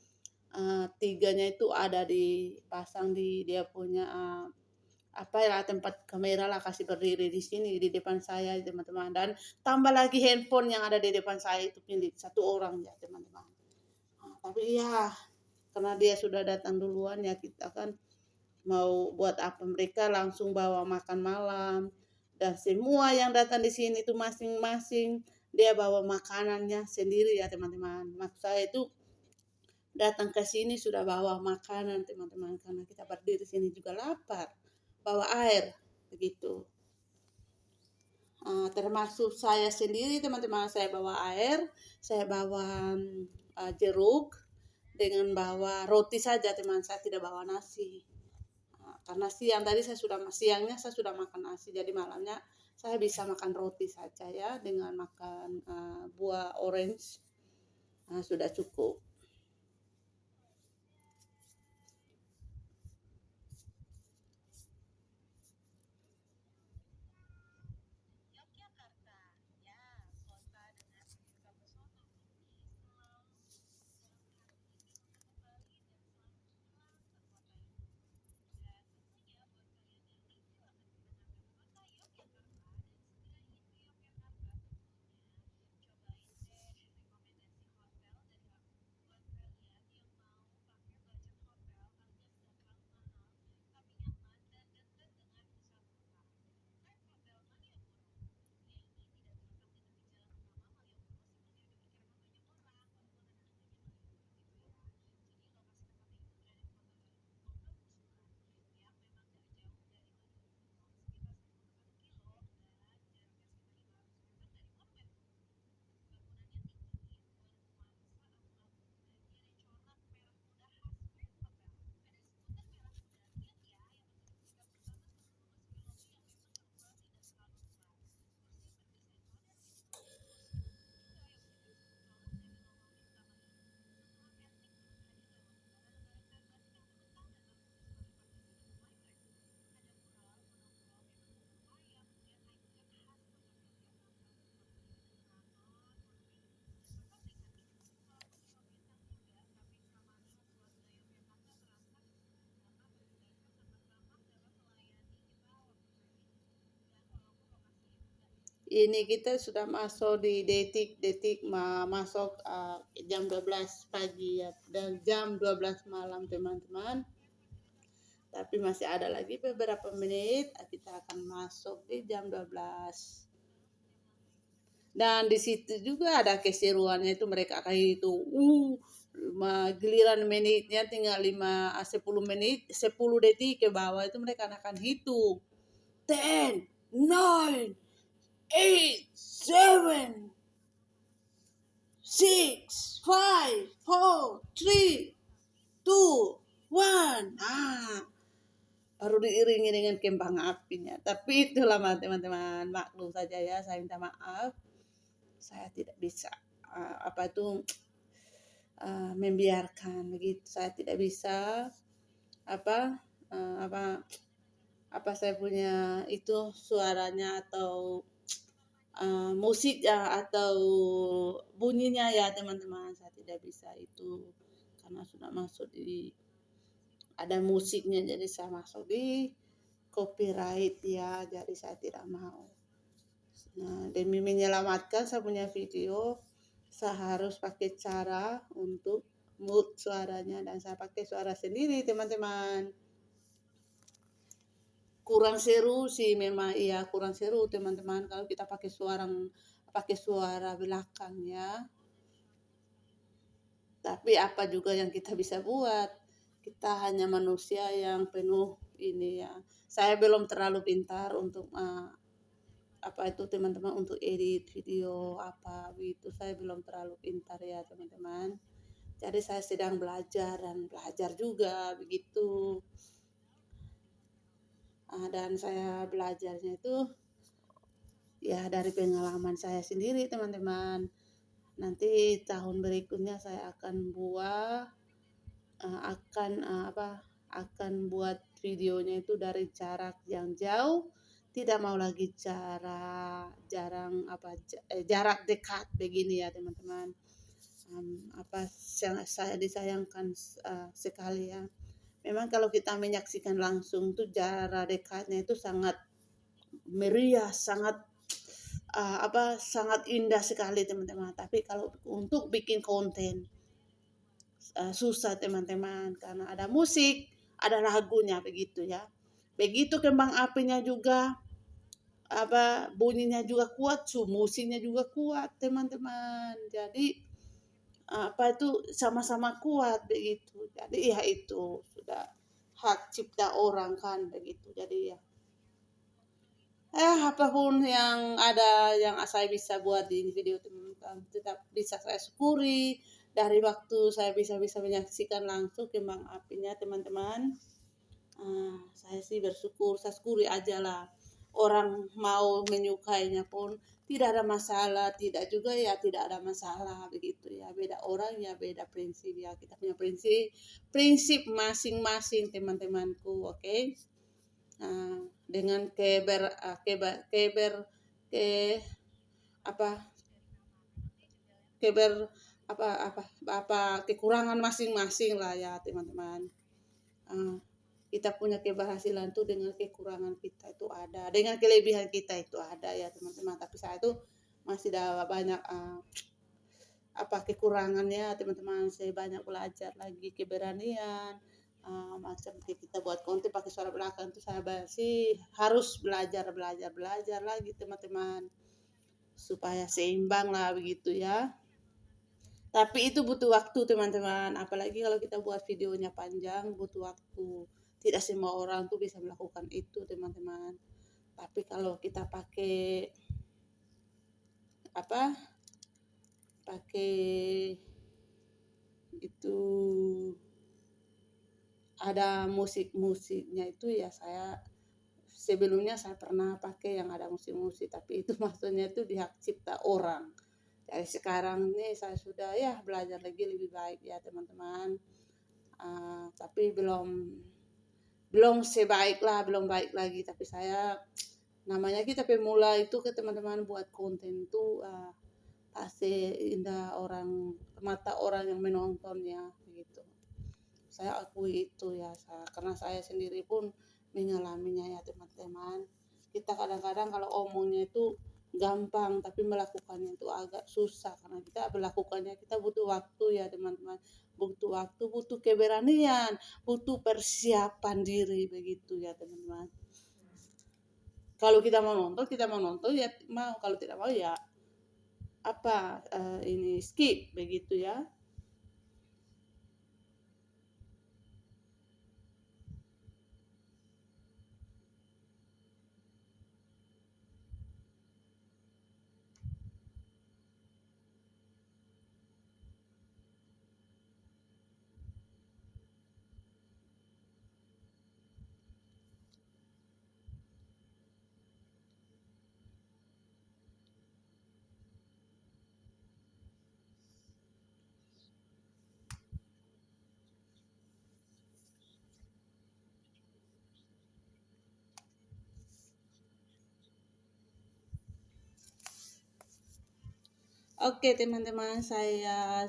tiganya itu ada dipasang di dia punya apa ya tempat kamera lah kasih berdiri di sini di depan saya teman-teman dan tambah lagi handphone yang ada di depan saya itu milik satu orang ya teman-teman. Tapi ya karena dia sudah datang duluan ya kita kan mau buat apa mereka langsung bawa makan malam dan semua yang datang di sini itu masing-masing dia bawa makanannya sendiri ya teman-teman. Maksud saya itu datang ke sini sudah bawa makanan teman-teman karena kita berdiri sini juga lapar bawa air begitu. Termasuk saya sendiri teman-teman saya bawa air, saya bawa jeruk dengan bawa roti saja teman saya tidak bawa nasi. Karena siangnya saya sudah makan nasi jadi malamnya saya bisa makan roti saja ya dengan makan buah orange sudah cukup. ini kita sudah masuk di detik-detik masuk jam 12 pagi ya, dan jam 12 malam teman-teman. Tapi masih ada lagi beberapa menit, kita akan masuk di jam 12. Dan di situ juga ada keseruannya, itu mereka akan itu giliran menitnya tinggal 10 menit, 10 detik ke bawah itu mereka akan hitung 10, 9, 8, 7, 6, 5, 4, 3, 2, 1. Baru diiringi dengan kembang apinya. Tapi itulah teman-teman, maklum saja ya, saya minta maaf. Saya tidak bisa membiarkan begitu. Saya tidak bisa saya punya itu suaranya atau musik ya atau bunyinya ya teman-teman, saya tidak bisa itu karena sudah masuk di ada musiknya, jadi saya masuk di copyright ya, jadi saya tidak mau. Nah, demi menyelamatkan saya punya video, saya harus pakai cara untuk mute suaranya, dan saya pakai suara sendiri teman-teman. Kurang seru sih memang, iya kurang seru teman-teman kalau kita pakai suara belakang ya. Tapi apa juga yang kita bisa buat? Kita hanya manusia yang penuh ini ya. Saya belum terlalu pintar untuk teman-teman, untuk edit video gitu. Saya belum terlalu pintar ya teman-teman. Jadi saya sedang belajar dan belajar juga begitu. Dan saya belajarnya itu ya dari pengalaman saya sendiri teman-teman. Nanti tahun berikutnya saya akan akan buat videonya itu dari jarak yang jauh, tidak mau lagi jarak dekat begini ya teman-teman. Saya disayangkan sekali ya. Memang kalau kita menyaksikan langsung tuh jarak dekatnya itu sangat meriah, sangat sangat indah sekali teman-teman. Tapi kalau untuk bikin konten susah teman-teman, karena ada musik, ada lagunya begitu ya. Begitu kembang apinya juga bunyinya juga kuat, musiknya juga kuat teman-teman. Jadi itu sama-sama kuat begitu. Jadi ya itu sudah hak cipta orang kan begitu. Jadi ya apapun yang ada yang saya bisa buat di video teman-teman, tetap bisa saya syukuri. Dari waktu saya bisa menyaksikan langsung kembang apinya teman-teman, saya sih bersyukur, saya syukuri aja lah. Orang mau menyukainya pun tidak ada masalah, tidak juga ya tidak ada masalah begitu ya. Beda orang ya beda prinsip ya, kita punya prinsip masing-masing teman-temanku, oke? Dengan kekurangan masing-masing lah ya teman-teman. Kita punya keberhasilan tuh dengan kekurangan kita itu ada, dengan kelebihan kita itu ada ya teman-teman. Tapi saya tuh masih ada banyak kekurangannya teman-teman. Saya banyak belajar lagi keberanian, macam kita buat konten pakai suara belakang tuh saya sih harus belajar lagi teman-teman, supaya seimbang lah begitu ya. Tapi itu butuh waktu teman-teman, apalagi kalau kita buat videonya panjang, butuh waktu. Tidak semua orang tuh bisa melakukan itu teman-teman. Tapi kalau kita pakai itu ada musiknya itu ya, sebelumnya saya pernah pakai yang ada musik-musik, tapi itu maksudnya itu di hak cipta orang. Jadi sekarang ini saya sudah ya belajar lagi lebih baik ya teman-teman. Tapi belum baik lagi. Tapi saya, namanya kita pemula itu ke teman-teman, buat konten itu pasti indah mata orang yang menontonnya begitu. Saya akui itu ya, karena saya sendiri pun mengalaminya ya teman-teman. Kita kadang-kadang kalau omongnya itu gampang, tapi melakukannya itu agak susah karena kita melakukannya kita butuh waktu ya teman-teman, butuh waktu, butuh keberanian, butuh persiapan diri begitu ya teman-teman. Kalau kita mau nonton ya mau, kalau tidak mau ya ini skip begitu ya. Oke teman-teman, saya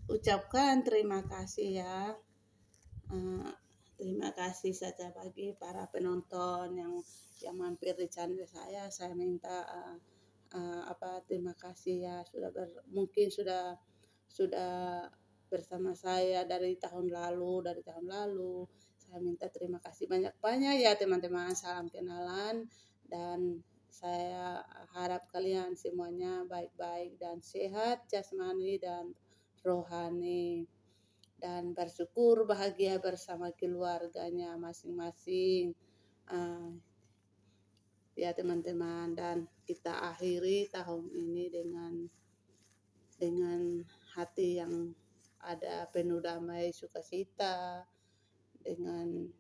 ucapkan terima kasih ya. Terima kasih saja bagi para penonton yang mampir di channel saya. Saya minta terima kasih ya mungkin sudah bersama saya dari tahun lalu. Saya minta terima kasih banyak-banyak ya teman-teman. Salam kenalan dan saya harap kalian semuanya baik-baik dan sehat jasmani dan rohani dan bersyukur bahagia bersama keluarganya masing-masing. Ya teman-teman, dan kita akhiri tahun ini dengan hati yang ada penuh damai sukacita, dengan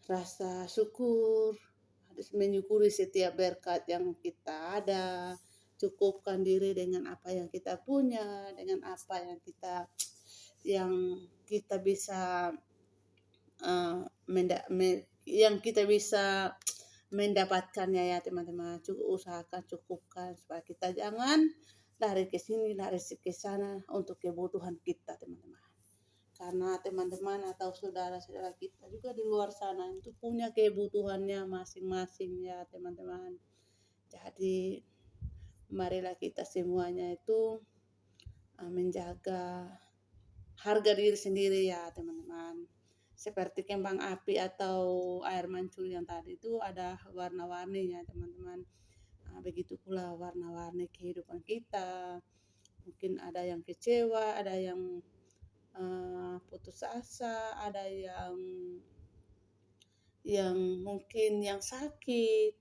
rasa syukur, menyukuri setiap berkat yang kita ada, cukupkan diri dengan apa yang kita punya, dengan apa yang kita bisa yang kita bisa mendapatkannya ya teman-teman. Usahakan cukupkan supaya kita jangan lari ke sini, lari ke sana untuk kebutuhan kita teman-teman. Karena teman-teman atau saudara-saudara kita juga di luar sana itu punya kebutuhannya masing-masing ya teman-teman. Jadi marilah kita semuanya itu menjaga harga diri sendiri ya teman-teman. Seperti kembang api atau air mancur yang tadi itu ada warna-warninya teman-teman. Begitu pula warna-warni kehidupan kita. Mungkin ada yang kecewa, ada yang putus asa, ada yang mungkin yang sakit,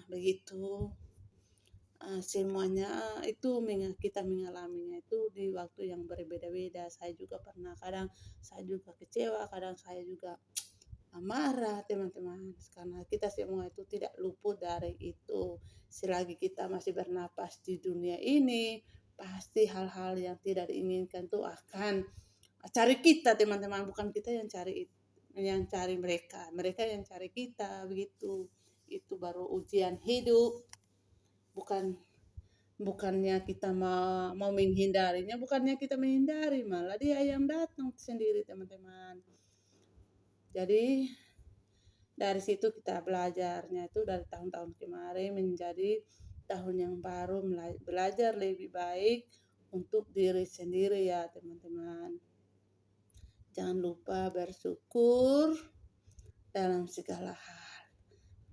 begitu. Semuanya itu kita mengalaminya itu di waktu yang berbeda-beda. Saya juga pernah, kadang saya juga kecewa, kadang saya juga marah teman-teman, karena kita semua itu tidak luput dari itu. Selagi kita masih bernapas di dunia ini, pasti hal-hal yang tidak diinginkan itu akan cari kita teman-teman, bukan kita yang cari mereka yang cari kita begitu. Itu baru ujian hidup, bukannya kita mau menghindarinya, bukannya kita menghindari, malah dia yang datang sendiri teman-teman. Jadi dari situ kita belajarnya itu dari tahun-tahun kemarin menjadi tahun yang baru, belajar lebih baik untuk diri sendiri ya teman-teman. Jangan lupa bersyukur dalam segala hal,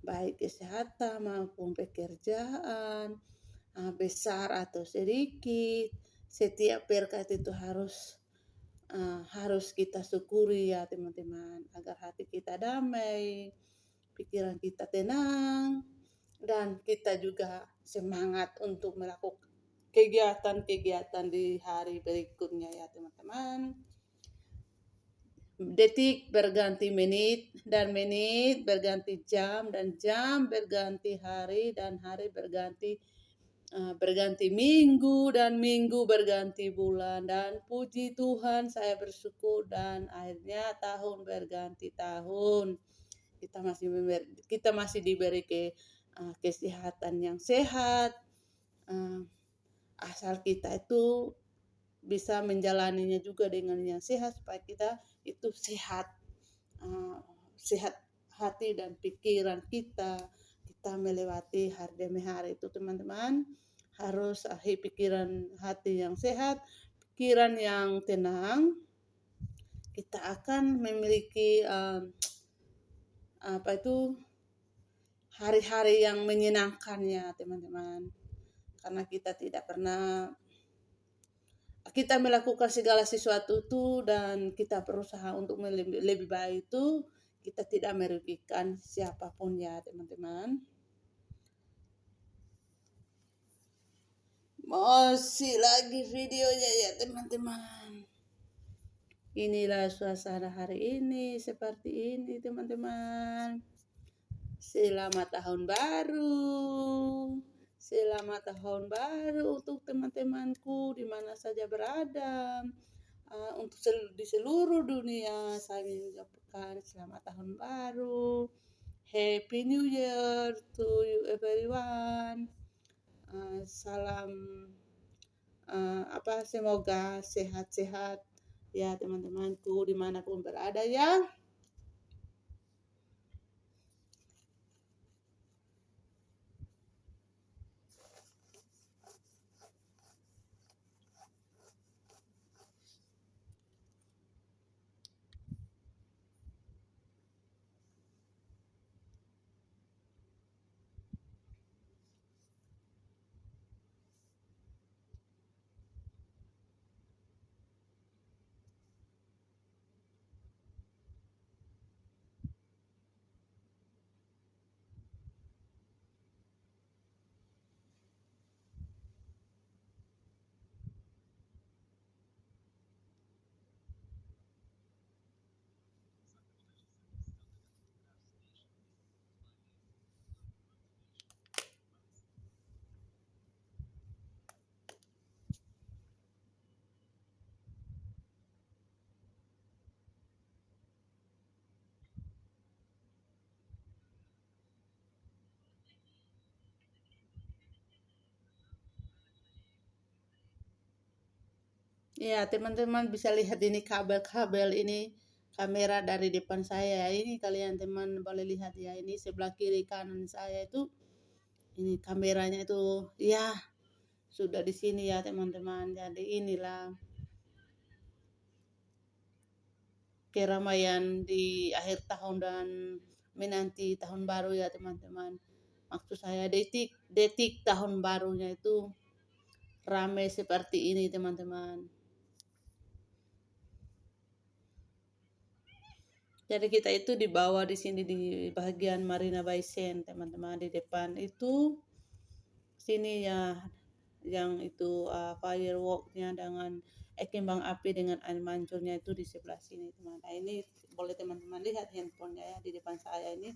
baik kesehatan maupun pekerjaan, besar atau sedikit. Setiap berkat itu harus kita syukuri ya teman-teman, agar hati kita damai, pikiran kita tenang, dan kita juga semangat untuk melakukan kegiatan-kegiatan di hari berikutnya ya teman-teman. Detik berganti menit, dan menit berganti jam, dan jam berganti hari, dan hari berganti minggu, dan minggu berganti bulan. Dan puji Tuhan saya bersyukur, dan akhirnya tahun berganti tahun. Kita masih diberi kesehatan yang sehat, asal kita itu bisa menjalaninya juga dengan yang sehat, supaya kita itu sehat hati dan pikiran kita kita melewati hari demi hari itu teman-teman harus pikiran hati yang sehat, pikiran yang tenang, kita akan memiliki hari-hari yang menyenangkan ya teman-teman. Karena kita tidak pernah kita melakukan segala sesuatu itu dan kita berusaha untuk lebih baik itu kita tidak merugikan siapapun ya teman-teman. Masih lagi videonya ya teman-teman. Inilah suasana hari ini seperti ini teman-teman. Selamat tahun baru. Selamat tahun baru untuk teman-temanku di mana saja berada. Untuk di seluruh dunia saya mengucapkan selamat tahun baru. Happy New Year to you everyone. Salam semoga sehat-sehat ya teman-temanku dimanapun berada ya. Ya, teman-teman bisa lihat ini kabel-kabel ini kamera dari depan saya. Ini kalian teman boleh lihat ya, ini sebelah kiri kanan saya itu ini kameranya itu ya sudah di sini ya teman-teman. Jadi inilah keramaian di akhir tahun dan menanti tahun baru ya teman-teman. Maksud saya detik tahun barunya itu ramai seperti ini teman-teman. Jadi kita itu di bawah di sini di bagian Marina Bay Sands teman-teman, di depan itu sini ya yang itu fireworknya dengan kembang api dengan air mancurnya itu di sebelah sini teman. Nah, ini boleh teman-teman lihat handphonenya ya di depan saya ini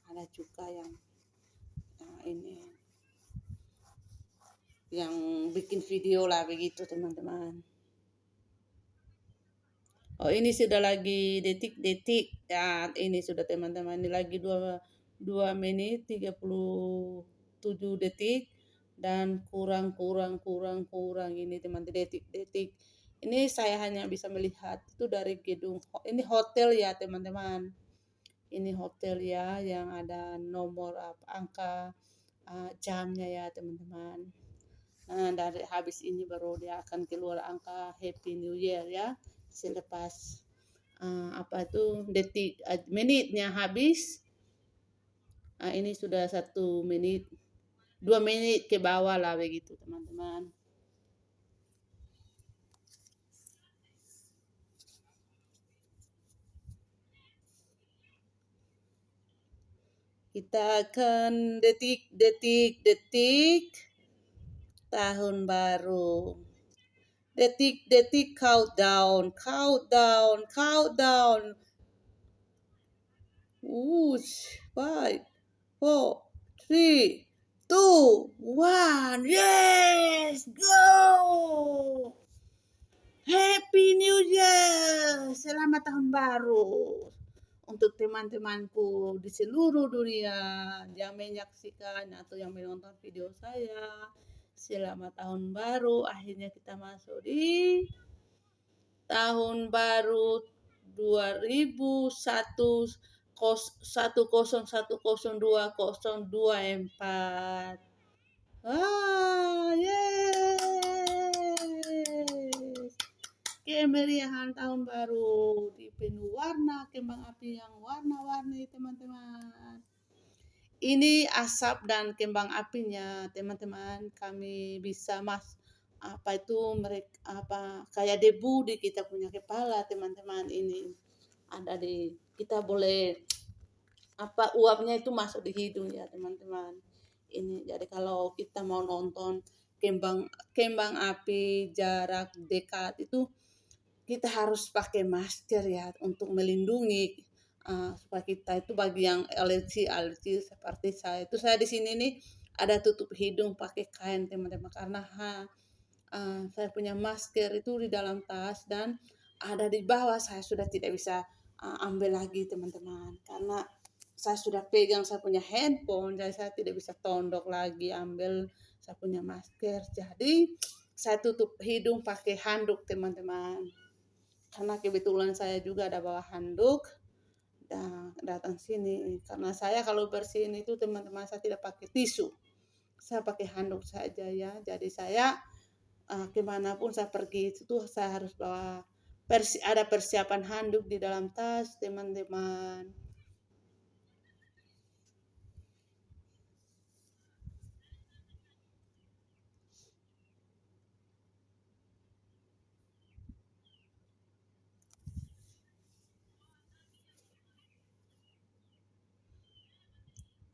ada juga yang ini yang bikin video lah begitu teman-teman. Oh ini sudah lagi detik-detik ya, ini sudah teman-teman, ini lagi 2 menit 37 detik dan kurang ini teman-teman detik-detik. Ini saya hanya bisa melihat itu dari gedung, ini hotel ya teman-teman. Ini hotel ya yang ada nomor angka jamnya ya teman-teman. Nah, dari habis ini baru dia akan keluar angka Happy New Year ya. Selepas detik menitnya habis. Ini sudah 1 menit, 2 menit ke bawah lah begitu teman-teman. Kita akan detik tahun baru. Detik countdown. 5, 4, 3, 2, 1. Yes, go! Happy New Year! Selamat tahun baru untuk teman-temanku di seluruh dunia yang menyaksikan atau yang menonton video saya. Selamat tahun baru, akhirnya kita masuk di tahun baru 2001 10102024. Yes. Kemeriahan tahun baru dipenuhi warna kembang api yang warna-warni, teman-teman. Ini asap dan kembang apinya, teman-teman. Kami bisa mereka kayak debu di kita punya kepala, teman-teman. Ini ada di kita boleh uapnya itu masuk di hidung ya, teman-teman. Ini jadi kalau kita mau nonton kembang kembang api jarak dekat itu kita harus pakai masker ya untuk melindungi supaya kita itu bagi yang alergi seperti saya itu, saya di sini nih ada tutup hidung pakai kain, teman-teman, karena saya punya masker itu di dalam tas dan ada di bawah, saya sudah tidak bisa ambil lagi, teman-teman, karena saya sudah pegang saya punya handphone, jadi saya tidak bisa tondok lagi ambil saya punya masker, jadi saya tutup hidung pakai handuk, teman-teman, karena kebetulan saya juga ada bawa handuk dan datang sini, karena saya kalau bersihin itu, teman-teman, saya tidak pakai tisu, saya pakai handuk saja ya. Jadi saya kemanapun saya pergi itu saya harus bawa ada persiapan handuk di dalam tas, teman-teman.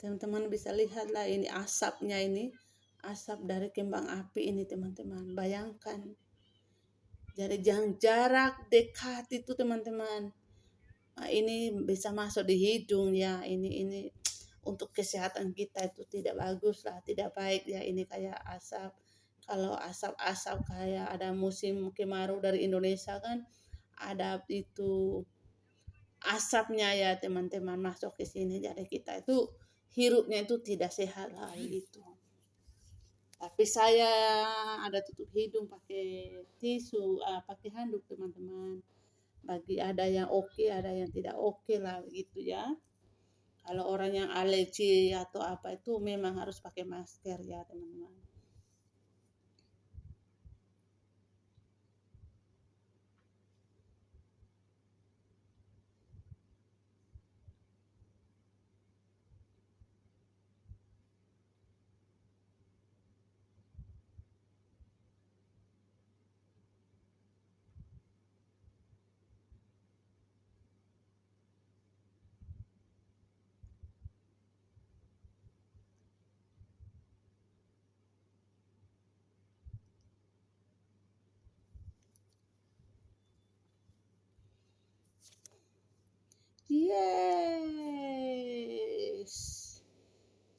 Teman-teman bisa lihatlah ini asapnya, ini asap dari kembang api ini, teman-teman. Bayangkan. Jadi jangan jarak dekat itu, teman-teman. Ini bisa masuk di hidung ya. Ini untuk kesehatan kita itu tidak bagus lah, tidak baik ya. Ini kayak asap. Kalau asap-asap kayak ada musim kemarau dari Indonesia kan, ada itu asapnya ya, teman-teman, masuk ke sini. Jadi kita itu hirupnya itu tidak sehat lah gitu. Tapi saya ada tutup hidung pakai tisu, pakai handuk, teman-teman. Bagi ada yang oke, ada yang tidak oke lah begitu ya. Kalau orang yang alergi atau apa itu memang harus pakai masker ya, teman-teman. Yes.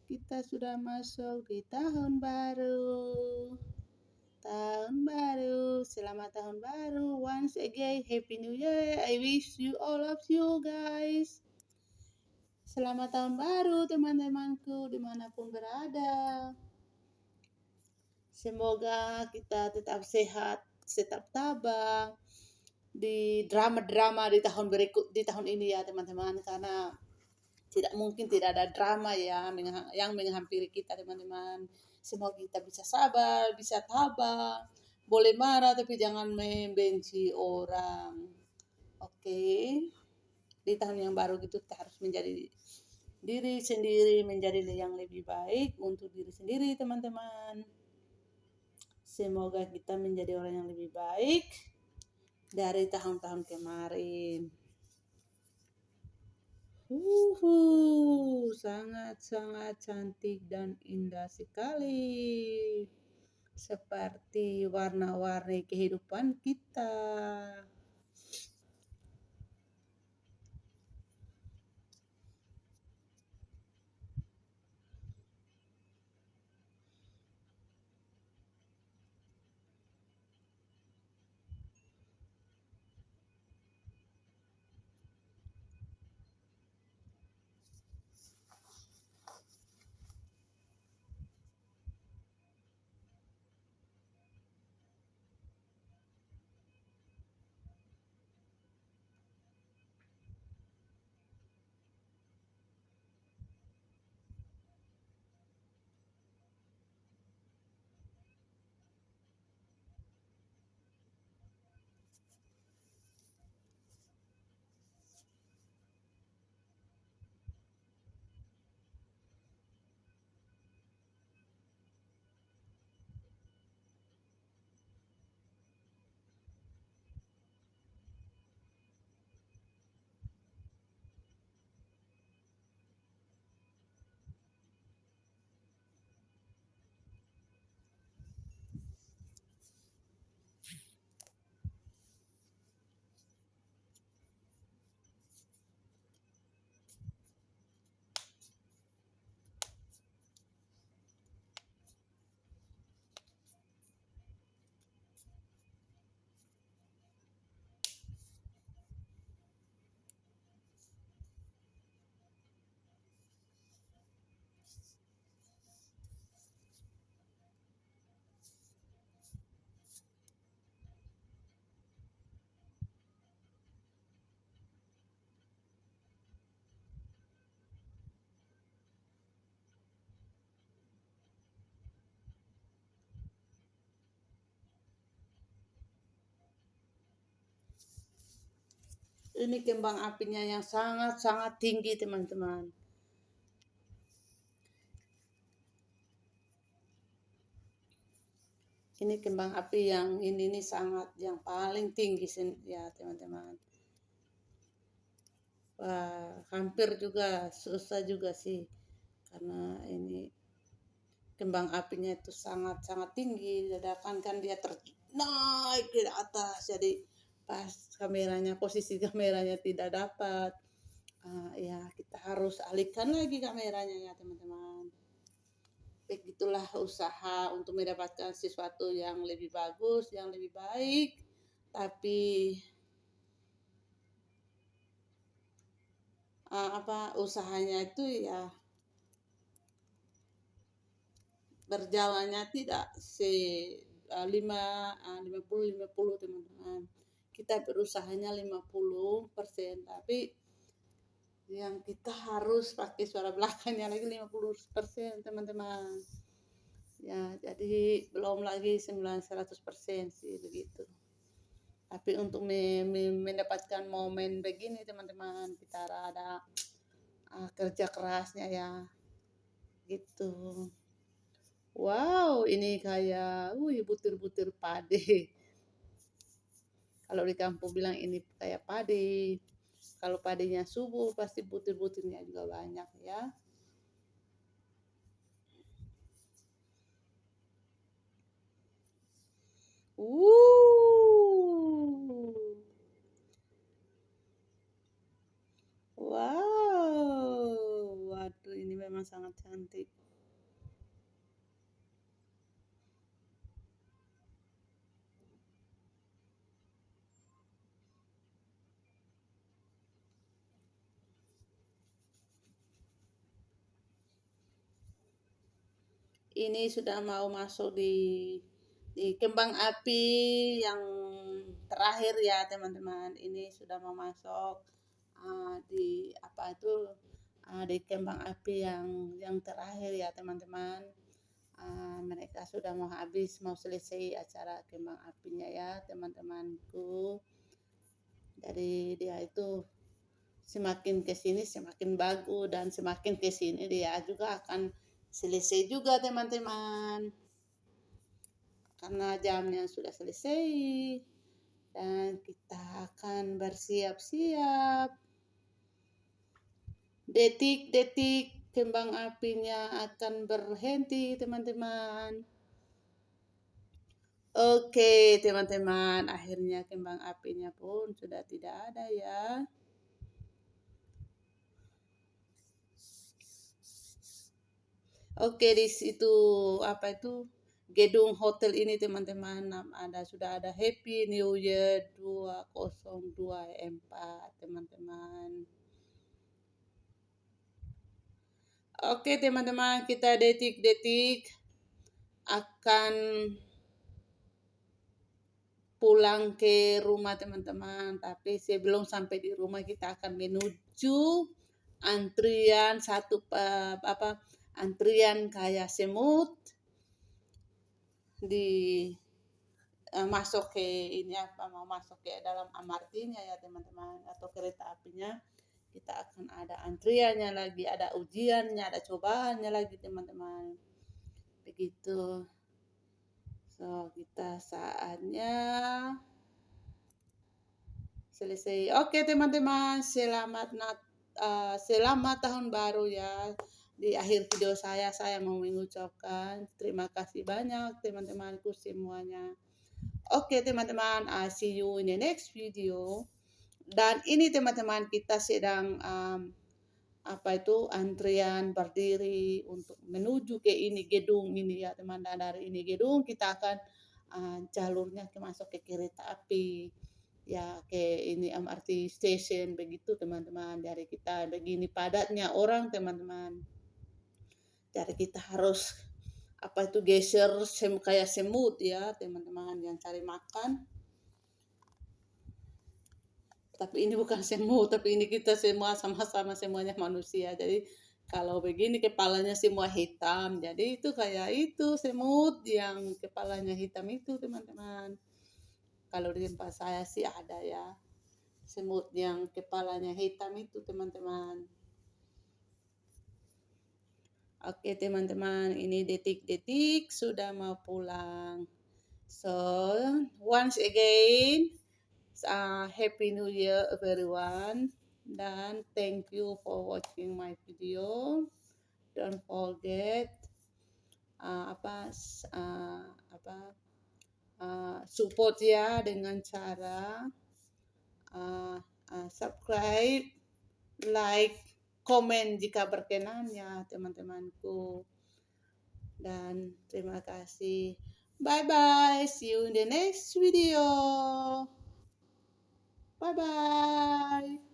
Kita sudah masuk di tahun baru. Tahun baru, selamat tahun baru. Once again, Happy New Year. I wish you all of you guys. Selamat tahun baru, teman-temanku, dimanapun berada. Semoga kita tetap sehat, tetap tabah di drama-drama di tahun berikut, di tahun ini ya, teman-teman, karena tidak mungkin tidak ada drama ya yang menghampiri kita, teman-teman. Semoga kita bisa sabar, bisa tabah, boleh marah tapi jangan membenci orang. Oke. Di tahun yang baru gitu kita harus menjadi diri sendiri, menjadi yang lebih baik untuk diri sendiri, teman-teman. Semoga kita menjadi orang yang lebih baik dari tahun-tahun kemarin. Sangat-sangat cantik dan indah sekali. Seperti warna-warni kehidupan kita. Ini kembang apinya yang sangat-sangat tinggi, teman-teman. Ini kembang api yang ini sangat yang paling tinggi ya, teman-teman. Wah, hampir juga susah juga sih, karena ini kembang apinya itu sangat-sangat tinggi. Dadakan kan dia naik ke atas, jadi pas posisi kameranya tidak dapat. Ya kita harus alihkan lagi kameranya ya, teman-teman. Begitulah usaha untuk mendapatkan sesuatu yang lebih bagus, yang lebih baik, tapi usahanya itu ya berjalannya tidak 50-50, teman-teman. Kita berusahanya 50%, tapi yang kita harus pakai suara belakangnya lagi 50%, teman-teman. Ya, jadi belum lagi 100% sih begitu. Tapi untuk mendapatkan momen begini, teman-teman, kita ada kerja kerasnya ya. Gitu. Wow, ini kayak butir-butir padi. Kalau di kampung bilang ini kayak padi. Kalau padinya subur pasti butir-butirnya juga banyak ya. Wow, waduh ini memang sangat cantik. Ini sudah mau masuk di kembang api yang terakhir ya, teman-teman. Ini sudah mau masuk di di kembang api yang terakhir ya, teman-teman. Mereka sudah mau selesai acara kembang apinya ya, teman-temanku. Jadi dia itu semakin ke sini semakin bagus, dan semakin ke sini dia juga akan selesai juga, teman-teman. Karena jamnya sudah selesai dan kita akan bersiap-siap. Detik-detik kembang apinya akan berhenti, teman-teman. Oke, teman-teman, akhirnya kembang apinya pun sudah tidak ada ya. Oke, di situ gedung hotel ini, teman-teman, sudah ada Happy New Year 2024, teman-teman. Oke, teman-teman, kita detik-detik akan pulang ke rumah, teman-teman. Tapi sebelum sampai di rumah kita akan menuju antrian antrian kayak semut masuk ke mau masuk ke dalam MRT-nya ya, teman-teman, atau kereta apinya. Kita akan ada antriannya lagi, ada ujiannya, ada cobaannya lagi, teman-teman. Begitu. So, kita saatnya selesai. Oke, teman-teman, selamat tahun baru ya. Di akhir video saya mau mengucapkan terima kasih banyak, teman-temanku semuanya. Oke, teman-teman, I see you in the next video. Dan ini, teman-teman, kita sedang antrian berdiri untuk menuju ke ini gedung ini ya, teman-teman. Dari ini gedung kita akan jalurnya masuk ke kereta api ya, ke ini MRT station begitu, teman-teman. Dari kita begini padatnya orang, teman-teman. Jadi kita harus geser kayak semut ya, teman-teman, yang cari makan. Tapi ini bukan semut, tapi ini kita semua sama-sama semuanya manusia. Jadi kalau begini kepalanya semua hitam, jadi itu kayak itu semut yang kepalanya hitam itu, teman-teman. Kalau di tempat saya sih ada ya. semut yang kepalanya hitam itu teman-teman. Oke teman-teman, ini detik-detik sudah mau pulang. So, once again, Happy New Year everyone. Dan thank you for watching my video. Don't forget support ya dengan cara subscribe, like, komen jika berkenan ya teman-temanku. Dan terima kasih. Bye bye. See you in the next video. Bye bye.